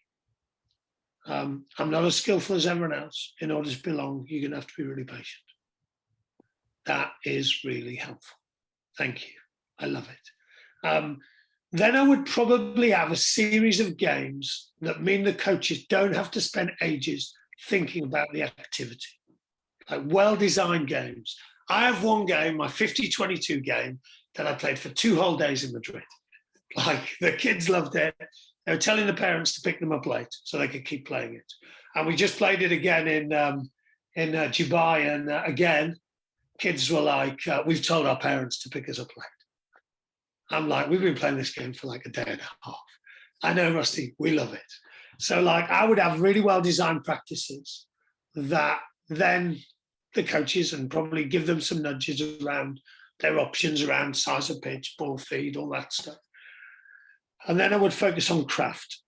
I'm not as skillful as everyone else. In order to belong, you're going to have to be really patient. That is really helpful. Thank you. I love it. Then I would probably have a series of games that mean the coaches don't have to spend ages thinking about the activity. Like well-designed games. I have one game, my 50-22 game, that I played for 2 whole days in Madrid. Like the kids loved it. They were telling the parents to pick them up late so they could keep playing it. And we just played it again in Dubai. And again, kids were like, we've told our parents to pick us up late. I'm like, we've been playing this game for like a day and a half. I know, Rusty, we love it. So like I would have really well-designed practices that then the coaches and probably give them some nudges around their options around size of pitch, ball feed, all that stuff. And then I would focus on craft.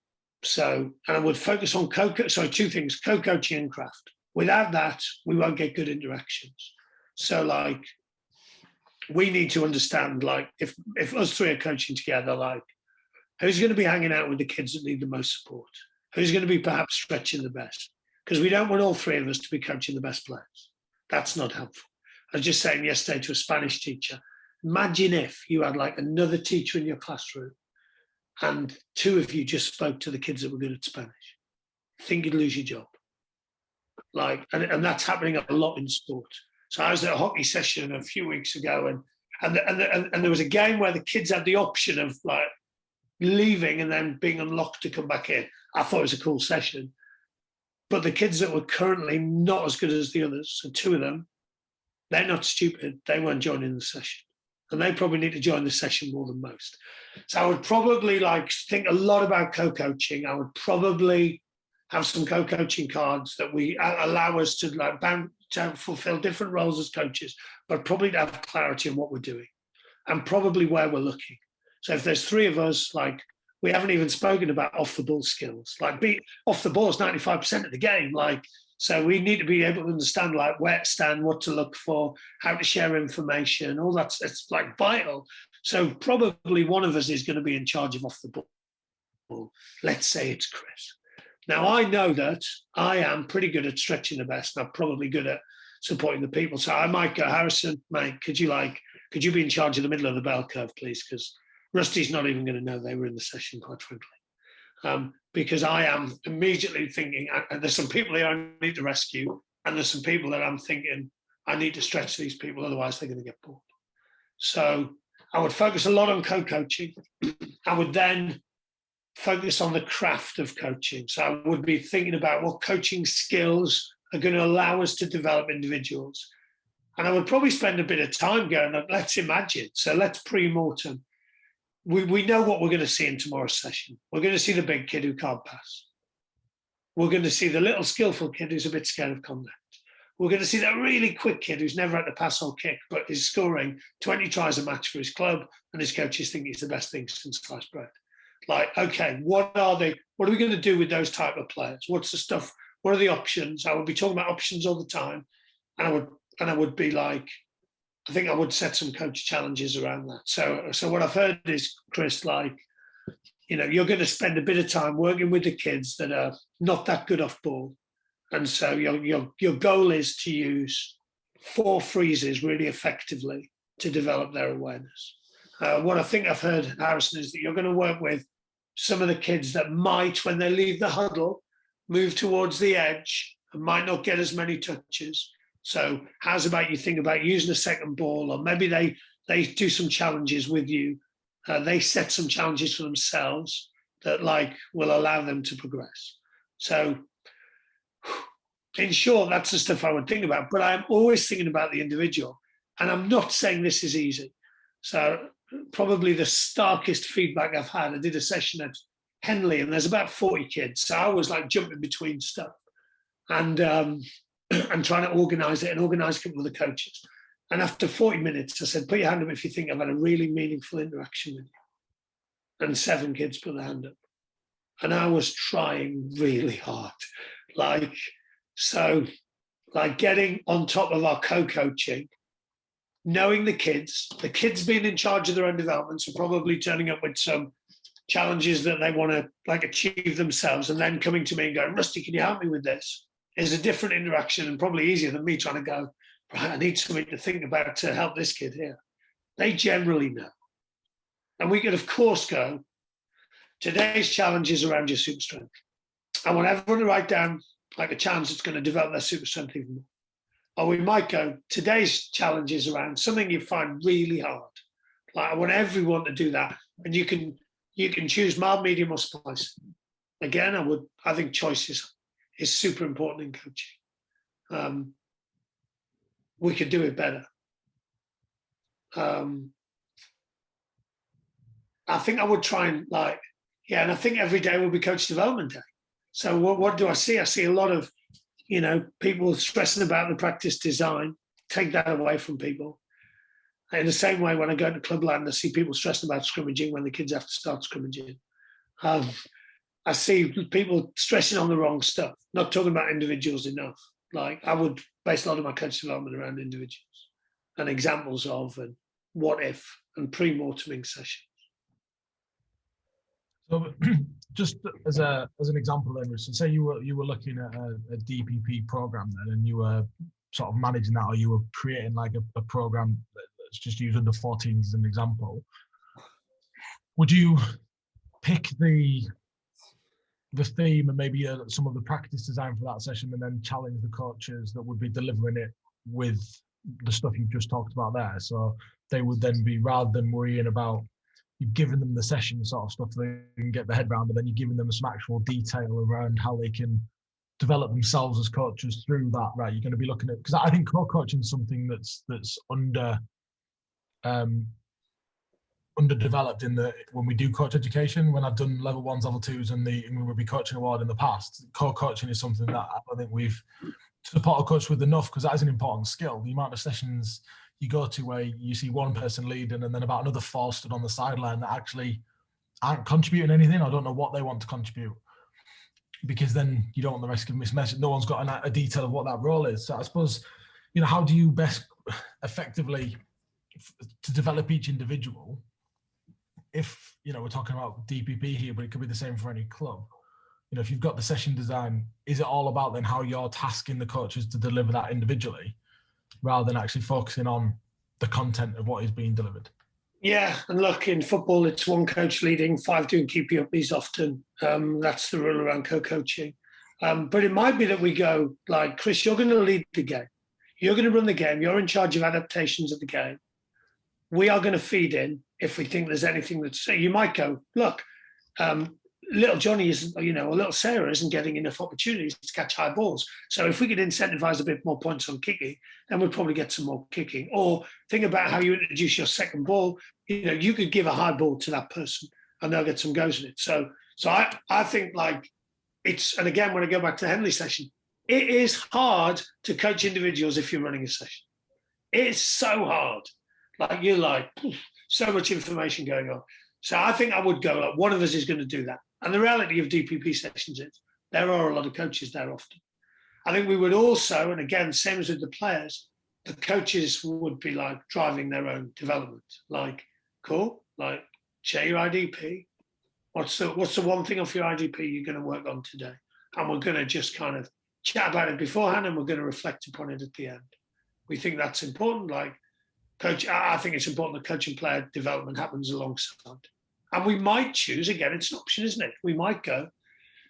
And I would focus on 2 things, co-coaching and craft. Without that, we won't get good interactions. So like, we need to understand, like, if us 3 are coaching together, like, who's going to be hanging out with the kids that need the most support? Who's going to be perhaps stretching the best? Because we don't want all 3 of us to be coaching the best players. That's not helpful. I was just saying yesterday to a Spanish teacher, imagine if you had like another teacher in your classroom and 2 of you just spoke to the kids that were good at Spanish. I think you'd lose your job. Like, and that's happening a lot in sport. So I was at a hockey session a few weeks ago, and there was a game where the kids had the option of like leaving and then being unlocked to come back in. I thought it was a cool session. But the kids that were currently not as good as the others, so 2 of them, they're not stupid. They weren't joining the session. And they probably need to join the session more than most. So I would probably like think a lot about co-coaching. I would probably have some co-coaching cards that we allow us to like to fulfill different roles as coaches, but probably to have clarity on what we're doing. and probably where we're looking. So if there's three of us, like, we haven't even spoken about off the ball skills. Like, off the ball is 95% of the game. Like, so we need to be able to understand, like, where to stand, what to look for, how to share information, all that's, it's like vital. So probably one of us is going to be in charge of off the ball. Let's say it's Kris. Now, I know that I am pretty good at stretching the best, and I'm probably good at supporting the people. So I might go, Harrison, mate, could you be in charge of the middle of the bell curve, please? Because Rusty's not even going to know they were in the session, quite frankly. Because I am immediately thinking, and there's some people here I need to rescue, and there's some people that I'm thinking, I need to stretch these people, otherwise they're going to get bored. So I would focus a lot on co-coaching. I would then focus on the craft of coaching. So I would be thinking about what coaching skills are going to allow us to develop individuals. And I would probably spend a bit of time going, let's imagine. So let's pre-mortem. We know what we're going to see in tomorrow's session. We're going to see the big kid who can't pass. We're going to see the little skillful kid who's a bit scared of contact. We're going to see that really quick kid who's never had to pass or kick, but is scoring 20 tries a match for his club, and his coaches think he's the best thing since sliced bread. Like, okay, what are we going to do with those type of players? What's the stuff? What are the options? I would be talking about options all the time, and I would be like, I think I would set some coach challenges around that. So what I've heard is, Kris, like, you're going to spend a bit of time working with the kids that are not that good off ball. And so your goal is to use 4 freezes really effectively to develop their awareness. What I think I've heard, Harrison, is that you're going to work with some of the kids that might, when they leave the huddle, move towards the edge and might not get as many touches. So how's about you think about using a second ball, or maybe they do some challenges with you. They set some challenges for themselves that, like, will allow them to progress. So in short, that's the stuff I would think about, but I'm always thinking about the individual, and I'm not saying this is easy. So probably the starkest feedback I've had, I did a session at Henley, and there's about 40 kids. So I was like jumping between stuff and trying to organize it and organize it with the coaches. And after 40 minutes, I said, put your hand up if you think I've had a really meaningful interaction with you. And 7 kids put their hand up. And I was trying really hard. So getting on top of our co-coaching, knowing the kids being in charge of their own development, so probably turning up with some challenges that they want to like achieve themselves, and then coming to me and going, Rusty, can you help me with this? Is a different interaction and probably easier than me trying to go, right, I need something to think about to help this kid here. They generally know. And we could, of course, go, today's challenge is around your super strength. I want everyone to write down like a challenge that's going to develop their super strength even more. Or we might go, today's challenge is around something you find really hard. Like, I want everyone to do that. And you can choose mild, medium, or spicy. Again, I think choice is super important in coaching. We could do it better. I think I would try and and I think every day will be coach development day. So what do I see? I see a lot of, people stressing about the practice design. Take that away from people. In the same way, when I go to Clubland, I see people stressing about scrimmaging when the kids have to start scrimmaging. I see people stressing on the wrong stuff, not talking about individuals enough. Like, I would base a lot of my coach development around individuals and examples of and what if and pre-morteming sessions. So just as an example then, Russell, say you were looking at a DPP program then, and you were sort of managing that, or you were creating like a program that's just used under 14s as an example. Would you pick the theme and maybe some of the practice design for that session, and then challenge the coaches that would be delivering it with the stuff you've just talked about there? So they would then be, rather than worrying about you've given them the session sort of stuff they can get their head around, but then you're giving them some actual detail around how they can develop themselves as coaches through that, right? You're going to be looking at, because I think co-coaching is something that's underdeveloped when we do coach education. When I've done level 1s, level 2s, and the Rugby coaching award in the past, co-coaching is something that I don't think we've supported coach with enough, because that is an important skill. The amount of sessions you go to where you see one person leading and then about another 4 stood on the sideline that actually aren't contributing anything. I don't know what they want to contribute, because then you don't want the risk of mismessage. No one's got a detail of what that role is. So I suppose, how do you best effectively to develop each individual? If, we're talking about DPP here, but it could be the same for any club. If you've got the session design, is it all about then how you're tasking the coaches to deliver that individually, rather than actually focusing on the content of what is being delivered? Yeah, and look, in football, it's one coach leading, 5 doing keepy uppies often. That's the rule around co-coaching. But it might be that we go, like, Kris, you're going to lead the game. You're going to run the game. You're in charge of adaptations of the game. We are going to feed in if we think there's anything that's... You might go, look, little Johnny isn't, or little Sarah isn't getting enough opportunities to catch high balls. So if we could incentivize a bit more points on kicking, then we'd probably get some more kicking. Or think about how you introduce your second ball. You could give a high ball to that person and they'll get some goes in it. So I think, like, it's, and again, when I go back to the Henley session, it is hard to coach individuals if you're running a session. It's so hard. Like, you're like, so much information going on. So I think I would go, like, one of us is going to do that. And the reality of DPP sessions is there are a lot of coaches there often. I think we would also, and again, same as with the players, the coaches would be like driving their own development. Like, cool, like, share your IDP. What's the one thing off your IDP you're going to work on today? And we're going to just kind of chat about it beforehand, and we're going to reflect upon it at the end. We think that's important. Like, coach, I think it's important that coach and player development happens alongside. And we might choose, again, it's an option, isn't it? We might go,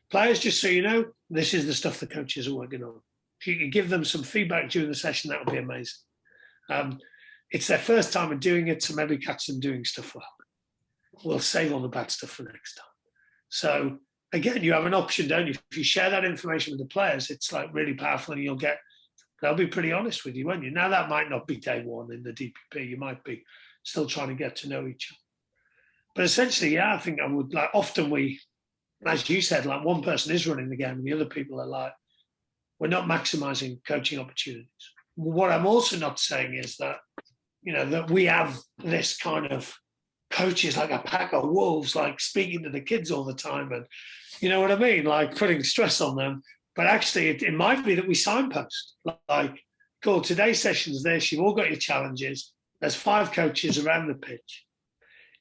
players, just so you know, this is the stuff the coaches are working on. If you could give them some feedback during the session, that would be amazing. It's their first time of doing it, so maybe catch them doing stuff well. We'll save all the bad stuff for next time. So again, you have an option, don't you? If you share that information with the players, it's like really powerful, and they'll be pretty honest with you, won't you? Now, that might not be day one in the DPP. You might be still trying to get to know each other. But essentially, yeah, I think I would, like, often we, as you said, like, one person is running the game and the other people are like, we're not maximizing coaching opportunities. What I'm also not saying is that, that we have this kind of coaches like a pack of wolves, like speaking to the kids all the time, and you know what I mean, like putting stress on them. But actually, it might be that we signpost, like, cool, today's session's this, you've all got your challenges, there's 5 coaches around the pitch.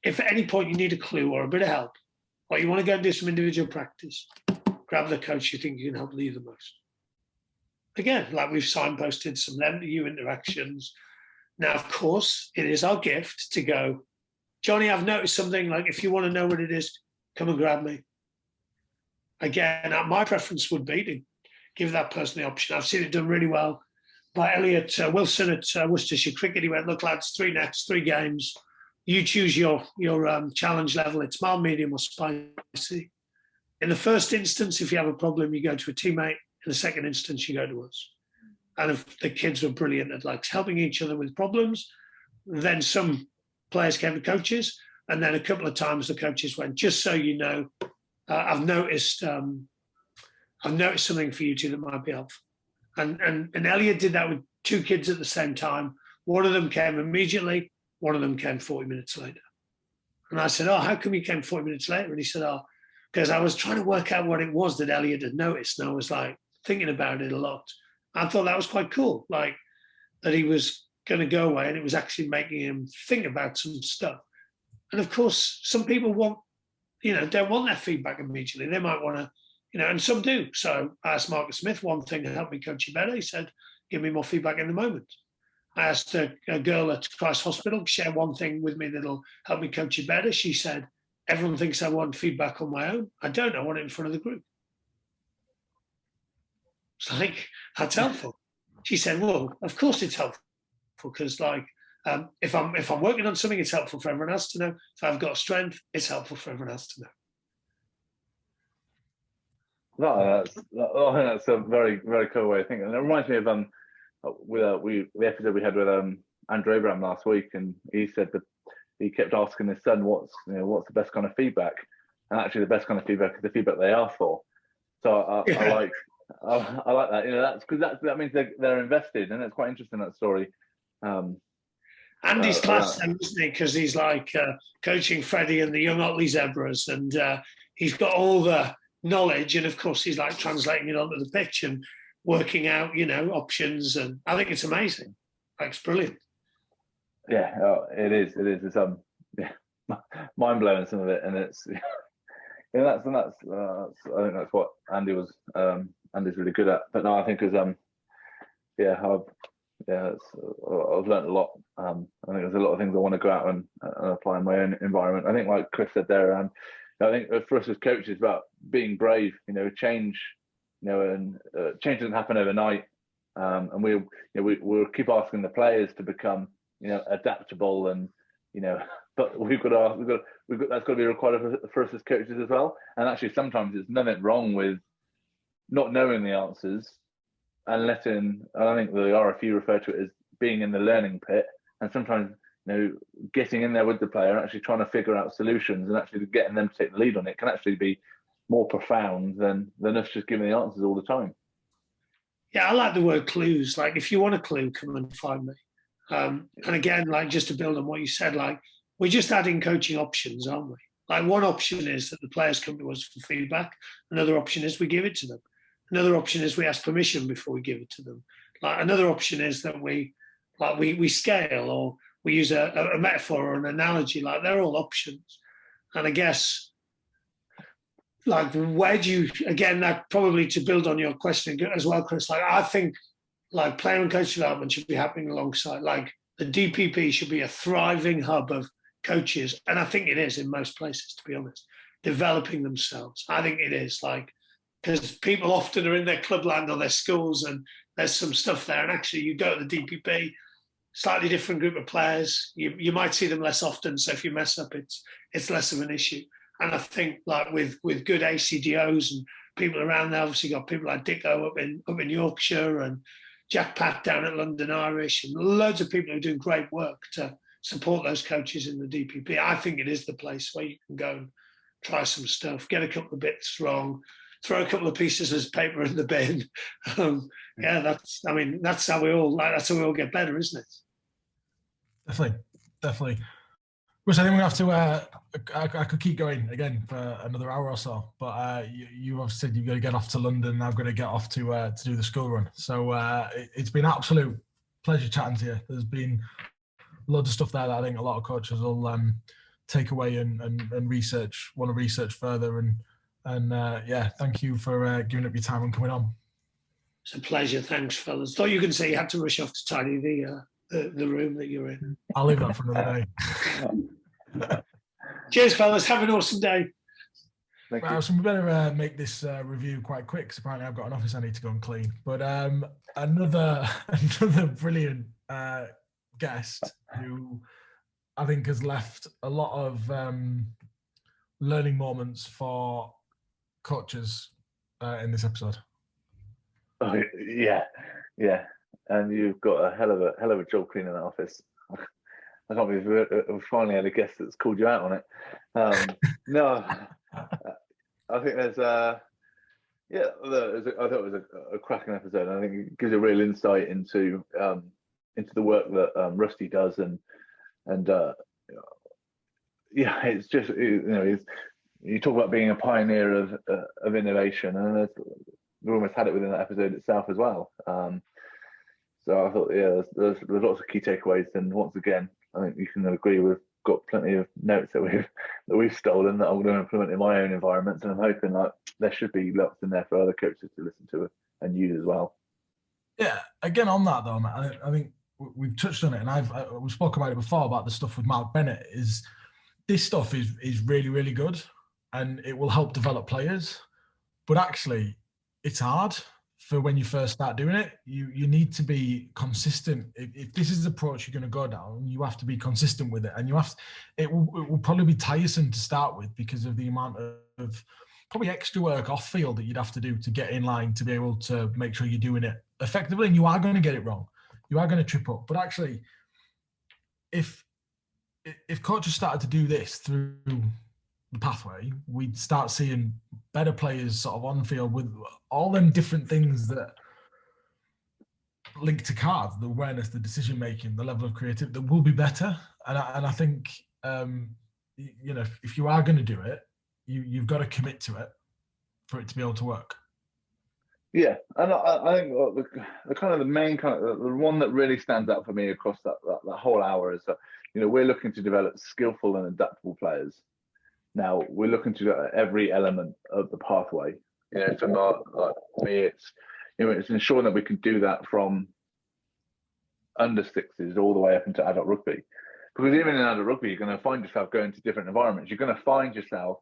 If at any point you need a clue or a bit of help, or you want to go and do some individual practice, grab the coach you think you can help lead the most. Again, like, we've signposted some them to you interactions. Now, of course, it is our gift to go, Johnny, I've noticed something, like, if you want to know what it is, come and grab me. Again, my preference would be to give that person the option. I've seen it done really well by Elliot Wilson at Worcestershire Cricket. He went, look, lads, 3 nets, 3 games. You choose your challenge level. It's mild, medium, or spicy. In the first instance, if you have a problem, you go to a teammate. In the second instance, you go to us. And if the kids were brilliant at, like, helping each other with problems, then some players came to coaches, and then a couple of times the coaches went, just so you know, I've noticed something for you two that might be helpful. And Elliot did that with 2 kids at the same time. One of them came immediately. One of them came 40 minutes later. And I said, oh, how come you came 40 minutes later? And he said, oh, because I was trying to work out what it was that Elliot had noticed. And I was, like, thinking about it a lot. I thought that was quite cool, like, that he was going to go away and it was actually making him think about some stuff. And of course, some people don't want their feedback immediately. They might want to, and some do. So I asked Marcus Smith one thing to help me coach you better. He said, give me more feedback in the moment. I asked a girl at Christ Hospital to share one thing with me that'll help me coach you better. She said, everyone thinks I want feedback on my own. I don't. I want it in front of the group. It's like, that's helpful. She said, well, of course it's helpful, because, like, if I'm working on something, it's helpful for everyone else to know. If I've got strength, it's helpful for everyone else to know. I think that's a very, very cool way of thinking. And it reminds me of the episode we had with Andrew Abraham last week, and he said that he kept asking his son, what's the best kind of feedback, and actually the best kind of feedback is the feedback they ask for. So I like that. That's because that means they're invested, and it's quite interesting, that story. Andy's class then, isn't he? Because he's like coaching Freddie and the young Otley Zebras, and he's got all the knowledge, and of course he's like translating it onto the pitch and working out, options. And I think it's amazing. Like, it's brilliant. Yeah, it is. It's mind blowing, some of it, and it's that's I think that's what Andy's really good at. But no, I think I've learned a lot. I think there's a lot of things I want to go out and apply in my own environment. I think, like Kris said there, I think for us as coaches, about being brave. Change. And change doesn't happen overnight. And we'll keep asking the players to become adaptable, and but that's got to be required for us as coaches as well. And actually, sometimes there's nothing wrong with not knowing the answers and letting. I think the RFU refer to it as being in the learning pit, and sometimes getting in there with the player and actually trying to figure out solutions and actually getting them to take the lead on it can actually be more profound than us just giving the answers all the time. Yeah, I like the word clues. Like, if you want a clue, come and find me. And again, like, just to build on what you said, like, we're just adding coaching options, aren't we? Like, one option is that the players come to us for feedback. Another option is we give it to them. Another option is we ask permission before we give it to them. Like, another option is that we scale, or we use a metaphor or an analogy. Like, they're all options. And I guess, like, where do you, again, that probably to build on your question as well, Kris, like, I think like player and coach development should be happening alongside, like, the DPP should be a thriving hub of coaches. And I think it is in most places, to be honest, developing themselves. I think it is, like, because people often are in their clubland or their schools and there's some stuff there. And actually you go to the DPP, slightly different group of players. You might see them less often. So if you mess up, it's less of an issue. And I think, like, with good ACDOs and people around there, obviously got people like Dicko up in Yorkshire, and Jack Pat down at London Irish, and loads of people who are doing great work to support those coaches in the DPP. I think it is the place where you can go and try some stuff, get a couple of bits wrong, throw a couple of pieces of paper in the bin. That's how we all get better, isn't it? Definitely. Which I think we have to. I could keep going again for another hour or so, but you have said you've got to get off to London, and I've got to get off to do the school run. So it's been an absolute pleasure chatting to you. There's been loads of stuff there that I think a lot of coaches will take away and want to research further. And thank you for giving up your time and coming on. It's a pleasure. Thanks, fellas. Thought you could say you had to rush off to tidy the room that you're in. I'll leave that for another day. Cheers, fellas. Have an awesome day. Right, so we better make this review quite quick, because apparently I've got an office I need to go and clean. But another brilliant guest who I think has left a lot of learning moments for coaches in this episode. Oh, yeah. And you've got a hell of a job cleaning that office. I can't believe we finally had a guest that's called you out on it. No, I think there's I thought it was a cracking episode. I think it gives a real insight into the work that Rusty does, and it's just, you talk about being a pioneer of innovation, and we almost had it within that episode itself as well. So I thought, there's lots of key takeaways, and once again, I think you can agree we've got plenty of notes that we've stolen that I'm going to implement in my own environments, and I'm hoping like there should be lots in there for other coaches to listen to and use as well. Yeah, again on that though, Matt, I think we've touched on it, and we spoke about it before about the stuff with Mark Bennett. Is this stuff is really, really good, and it will help develop players, but actually it's hard for when you first start doing it. You need to be consistent. If this is the approach you're going to go down, you have to be consistent with it, and it will probably be tiresome to start with because of the amount of probably extra work off field that you'd have to do to get in line to be able to make sure you're doing it effectively. And you are going to get it wrong, you are going to trip up, but actually if coaches started to do this through the pathway, we'd start seeing better players sort of on field with all them different things that linked to cards, the awareness, the decision making, the level of creativity that will be better. And I think if you are going to do it, you've got to commit to it for it to be able to work. Yeah, and I think the kind of the main kind of the one that really stands out for me across that whole hour is that we're looking to develop skillful and adaptable players. Now we're looking to do every element of the pathway. For me, it's ensuring that we can do that from under sixes all the way up into adult rugby, because even in adult rugby, you're going to find yourself going to different environments. You're going to find yourself,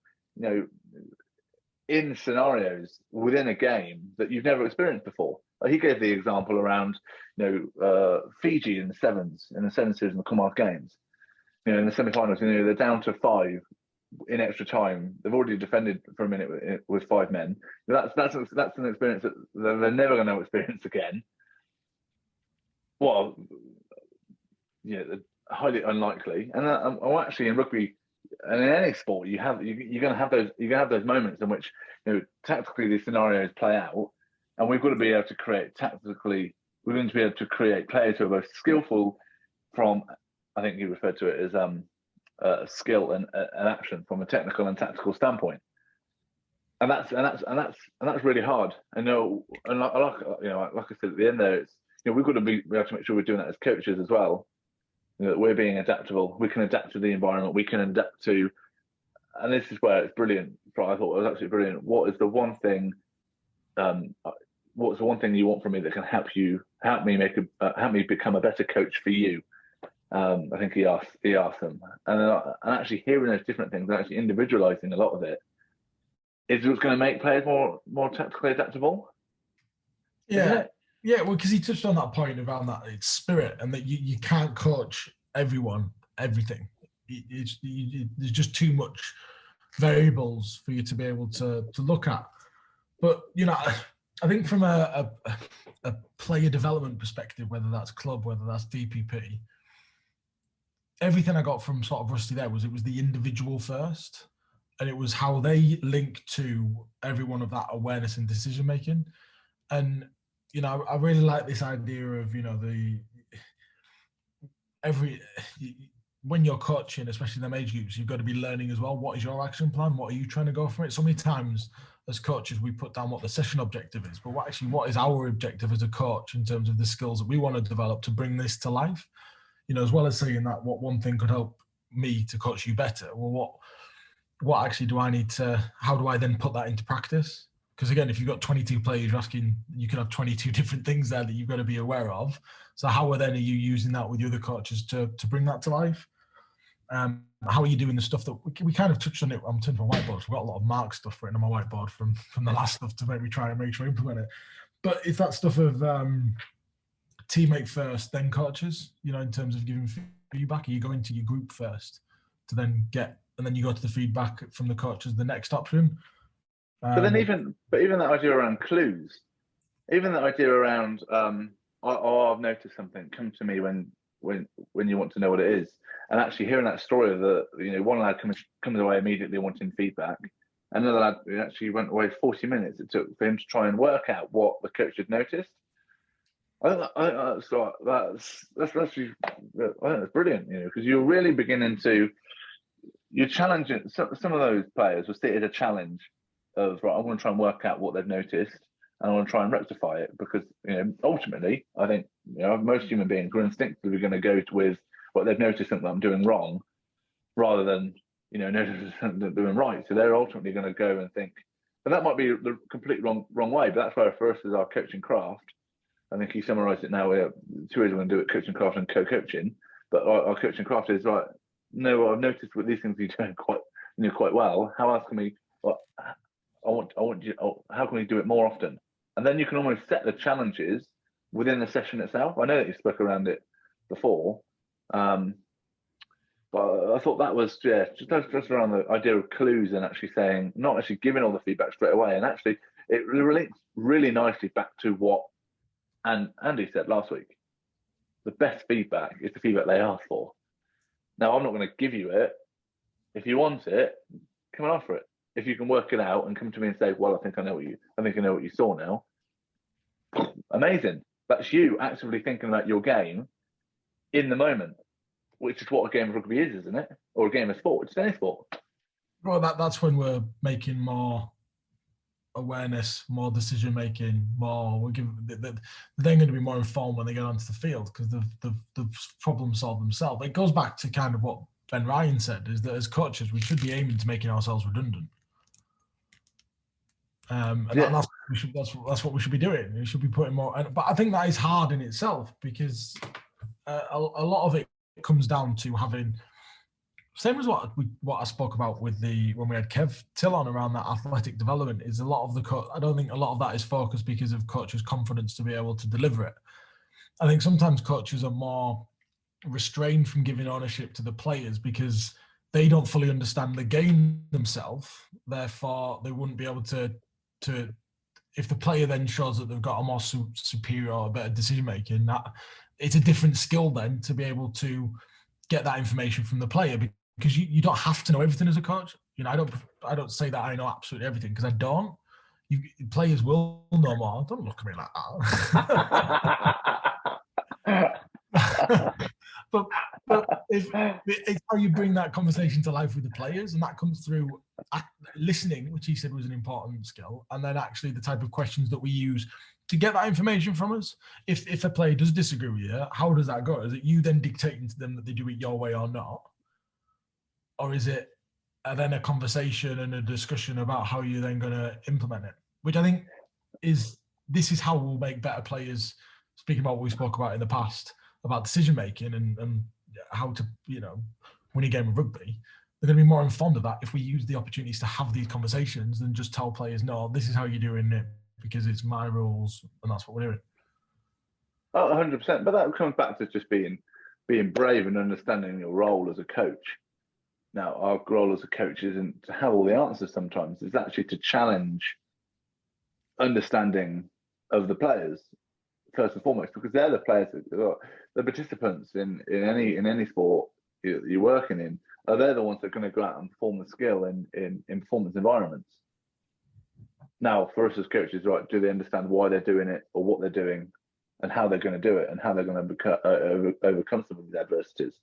in scenarios within a game that you've never experienced before. He gave the example around, Fiji in the sevens series in the Commonwealth Games. In the semi-finals, they're down to 5 in extra time. They've already defended for a minute with 5 men. That's an experience that they're never going to experience again. Well, highly unlikely. And actually in rugby, and in any sport, you're going to have those moments in which tactically these scenarios play out, and we've got to be able to create tactically. We're going to be able to create players who are both skillful from, I think you referred to it as skill and action from a technical and tactical standpoint, and that's really hard. And like I said at the end there, it's we've got to be able to make sure we're doing that as coaches as well. That we're being adaptable. We can adapt to the environment. We can adapt to, and this is where it's brilliant. I thought it was absolutely brilliant. What is the one thing? What's the one thing you want from me that can help me become a better coach for you? I think he asked them, and actually hearing those different things, and actually individualizing a lot of it, is what's going to make players more tactically adaptable. Yeah. Yeah, well, because he touched on that point around that it's spirit, and that you can't coach everyone everything. There's just too much variables for you to be able to look at. But I think from a player development perspective, whether that's club, whether that's DPP, everything I got from sort of Rusty there was it was the individual first, and it was how they link to everyone of that awareness and decision making. And I really like this idea of when you're coaching, especially them age groups, you've got to be learning as well. What is your action plan? What are you trying to go for it? So many times as coaches, we put down what the session objective is, but what is our objective as a coach in terms of the skills that we want to develop to bring this to life? As well as saying that what one thing could help me to coach you better. Well, what actually do I need to? How do I then put that into practice? Because again, if you've got 22 players, you're asking, you can have 22 different things there that you've got to be aware of. So how are you using that with the other coaches to bring that to life? How are you doing the stuff that we kind of touched on it? I'm turning to my whiteboard. We've got a lot of mark stuff written on my whiteboard from the last stuff to make sure I implement it. But it's that stuff of teammate first, then coaches, in terms of giving feedback. Are you going to your group first to then and then you go to the feedback from the coaches, the next option? But even that idea around clues, even that idea around I've noticed something, come to me when you want to know what it is, and actually hearing that story of one lad comes away immediately wanting feedback, another lad actually went away 40 minutes it took for him to try and work out what the coach had noticed. I think that's brilliant, because you're really beginning to you're challenging some of those players will see it as a challenge. Of right, I want to try and work out what they've noticed, and I want to try and rectify it, because ultimately, I think most human beings are instinctively going to go with what they've noticed that I'm doing wrong, rather than noticing something they're doing right. So they're ultimately going to go and think, and that might be the complete wrong way. But that's where first is our coaching craft. I think he summarised it now. We have 2 ways we're going to do it: coaching craft and co-coaching. But our coaching craft is right. No, I've noticed what these things you're doing quite well. How else can we? How can we do it more often? And then you can almost set the challenges within the session itself. I know that you spoke around it before, but I thought that was just around the idea of clues and actually saying, not actually giving all the feedback straight away, and actually it relates really nicely back to what Andy said last week. The best feedback is the feedback they ask for. Now, I'm not going to give you it. If you want it, come and ask for it. If you can work it out and come to me and say, well, I think I know what you saw now. Amazing. That's you actively thinking about your game in the moment, which is what a game of rugby is, isn't it? Or a game of sport. It's any sport. Well, that's when we're making more awareness, more decision making, more. They're then going to be more informed when they get onto the field because they've problem solved themselves. It goes back to kind of what Ben Ryan said: is that as coaches we should be aiming to making ourselves redundant. That's what we should be doing. We should be putting more. But I think that is hard in itself because a lot of it comes down to having. Same as what I spoke about with when we had Kev Till on around that athletic development is a lot of I don't think a lot of that is focused because of coaches' confidence to be able to deliver it. I think sometimes coaches are more restrained from giving ownership to the players because they don't fully understand the game themselves. Therefore, they wouldn't be able to if the player then shows that they've got a more superior or better decision making, that it's a different skill then to be able to get that information from the player. Because you don't have to know everything as a coach. I don't say that I know absolutely everything because I don't. Players will know more. Don't look at me like that. but it's how you bring that conversation to life with the players, and that comes through listening, which he said was an important skill, and then actually the type of questions that we use to get that information from us. If a player does disagree with you, how does that go? Is it you then dictating to them that they do it your way or not? Or is it then a conversation and a discussion about how you're then going to implement it? Which I think this is how we'll make better players, speaking about what we spoke about in the past, about decision making and how to, win a game of rugby. They're going to be more informed of that if we use the opportunities to have these conversations than just tell players, no, this is how you're doing it because it's my rules and that's what we're doing. Oh, 100%. But that comes back to just being brave and understanding your role as a coach. Now, our role as a coach isn't to have all the answers sometimes. It's actually to challenge understanding of the players, first and foremost, because they're the players, the participants in any sport you're working in, they're the ones that are going to go out and perform the skill in performance environments. Now, for us as coaches, right, do they understand why they're doing it or what they're doing and how they're going to do it and how they're going to overcome some of these adversities?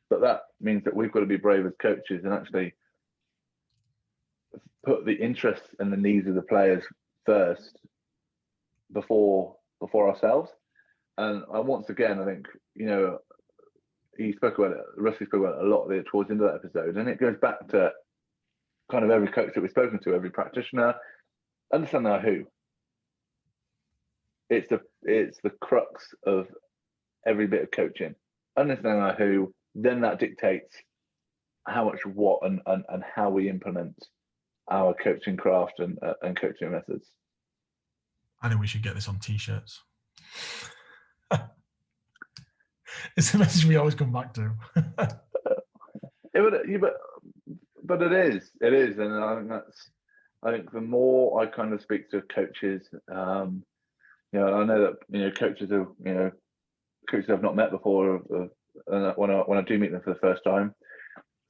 But that means that we've got to be brave as coaches and actually put the interests and the needs of the players first before ourselves. And once again, I think, Rusty spoke about it a lot towards the end of that episode, and it goes back to kind of every coach that we've spoken to, every practitioner, understand our who. It's the crux of every bit of coaching. Understand our who, then that dictates how much what and how we implement our coaching craft and coaching methods. I think we should get this on t-shirts. It's a message we always come back to. But it is, and I think the more I kind of speak to coaches, I know that coaches I've not met before, when I do meet them for the first time,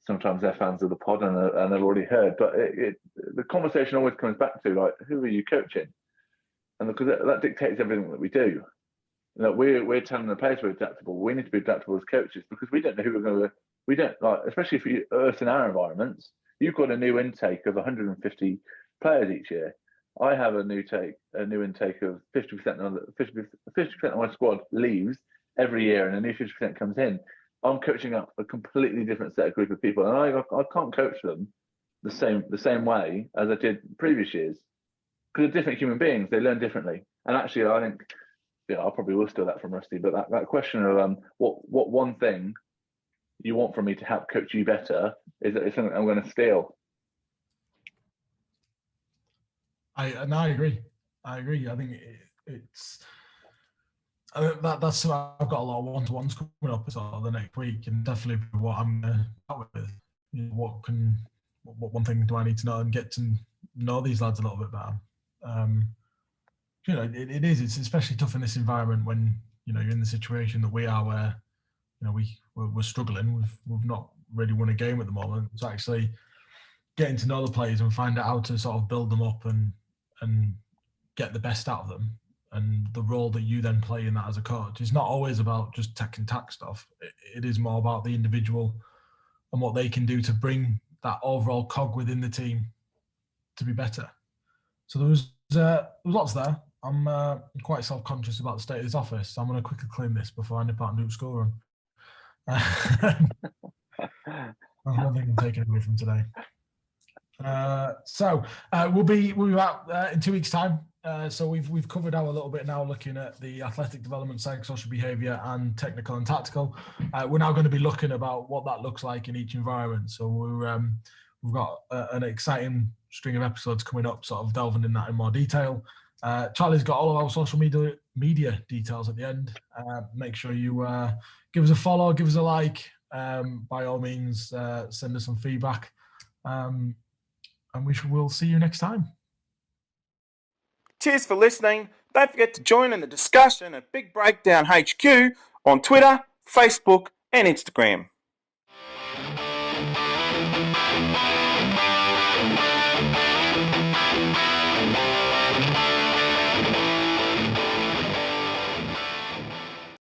sometimes they're fans of the pod and they've already heard. But the conversation always comes back to, like, who are you coaching? And because that dictates everything that we do. We're telling the players we're adaptable. We need to be adaptable as coaches because we don't know who we're going to. We don't, like, especially for us in our environments. You've got a new intake of 150 players each year. I have a new intake of 50%. 50% of my squad leaves every year, and a new 50% comes in. I'm coaching up a completely different set of group of people, and I can't coach them the same way as I did previous years because they're different human beings. They learn differently, and actually, I think I probably will steal that from Rusty. But that question of what one thing you want from me to help coach you better is something I'm going to steal. I agree. I think it's. That's I've got a lot of one-to-ones coming up the next week, and definitely what I'm going to start with. What one thing do I need to know and get to know these lads a little bit better? It's especially tough in this environment when you're in the situation that we are, where we're struggling. We've not really won a game at the moment. It's actually getting to know the players and find out how to sort of build them up and get the best out of them. and the role that you then play in that as a coach. It's not always about just tech and tack stuff. It is more about the individual and what they can do to bring that overall cog within the team to be better. So there was lots there. I'm quite self-conscious about the state of this office, so I'm going to quickly clean this before I nip out and do school run. That's one thing I'm taking away from today. So we'll be out in 2 weeks' time. So we've covered our little bit now, looking at the athletic development, psychosocial behaviour, and technical and tactical. We're now going to be looking about what that looks like in each environment. So we've got an exciting string of episodes coming up, sort of delving in that in more detail. Charlie's got all of our social media details at the end. Make sure you give us a follow, give us a like. By all means, send us some feedback. And we'll see you next time. Cheers for listening. Don't forget to join in the discussion at Big Breakdown HQ on Twitter, Facebook, and Instagram.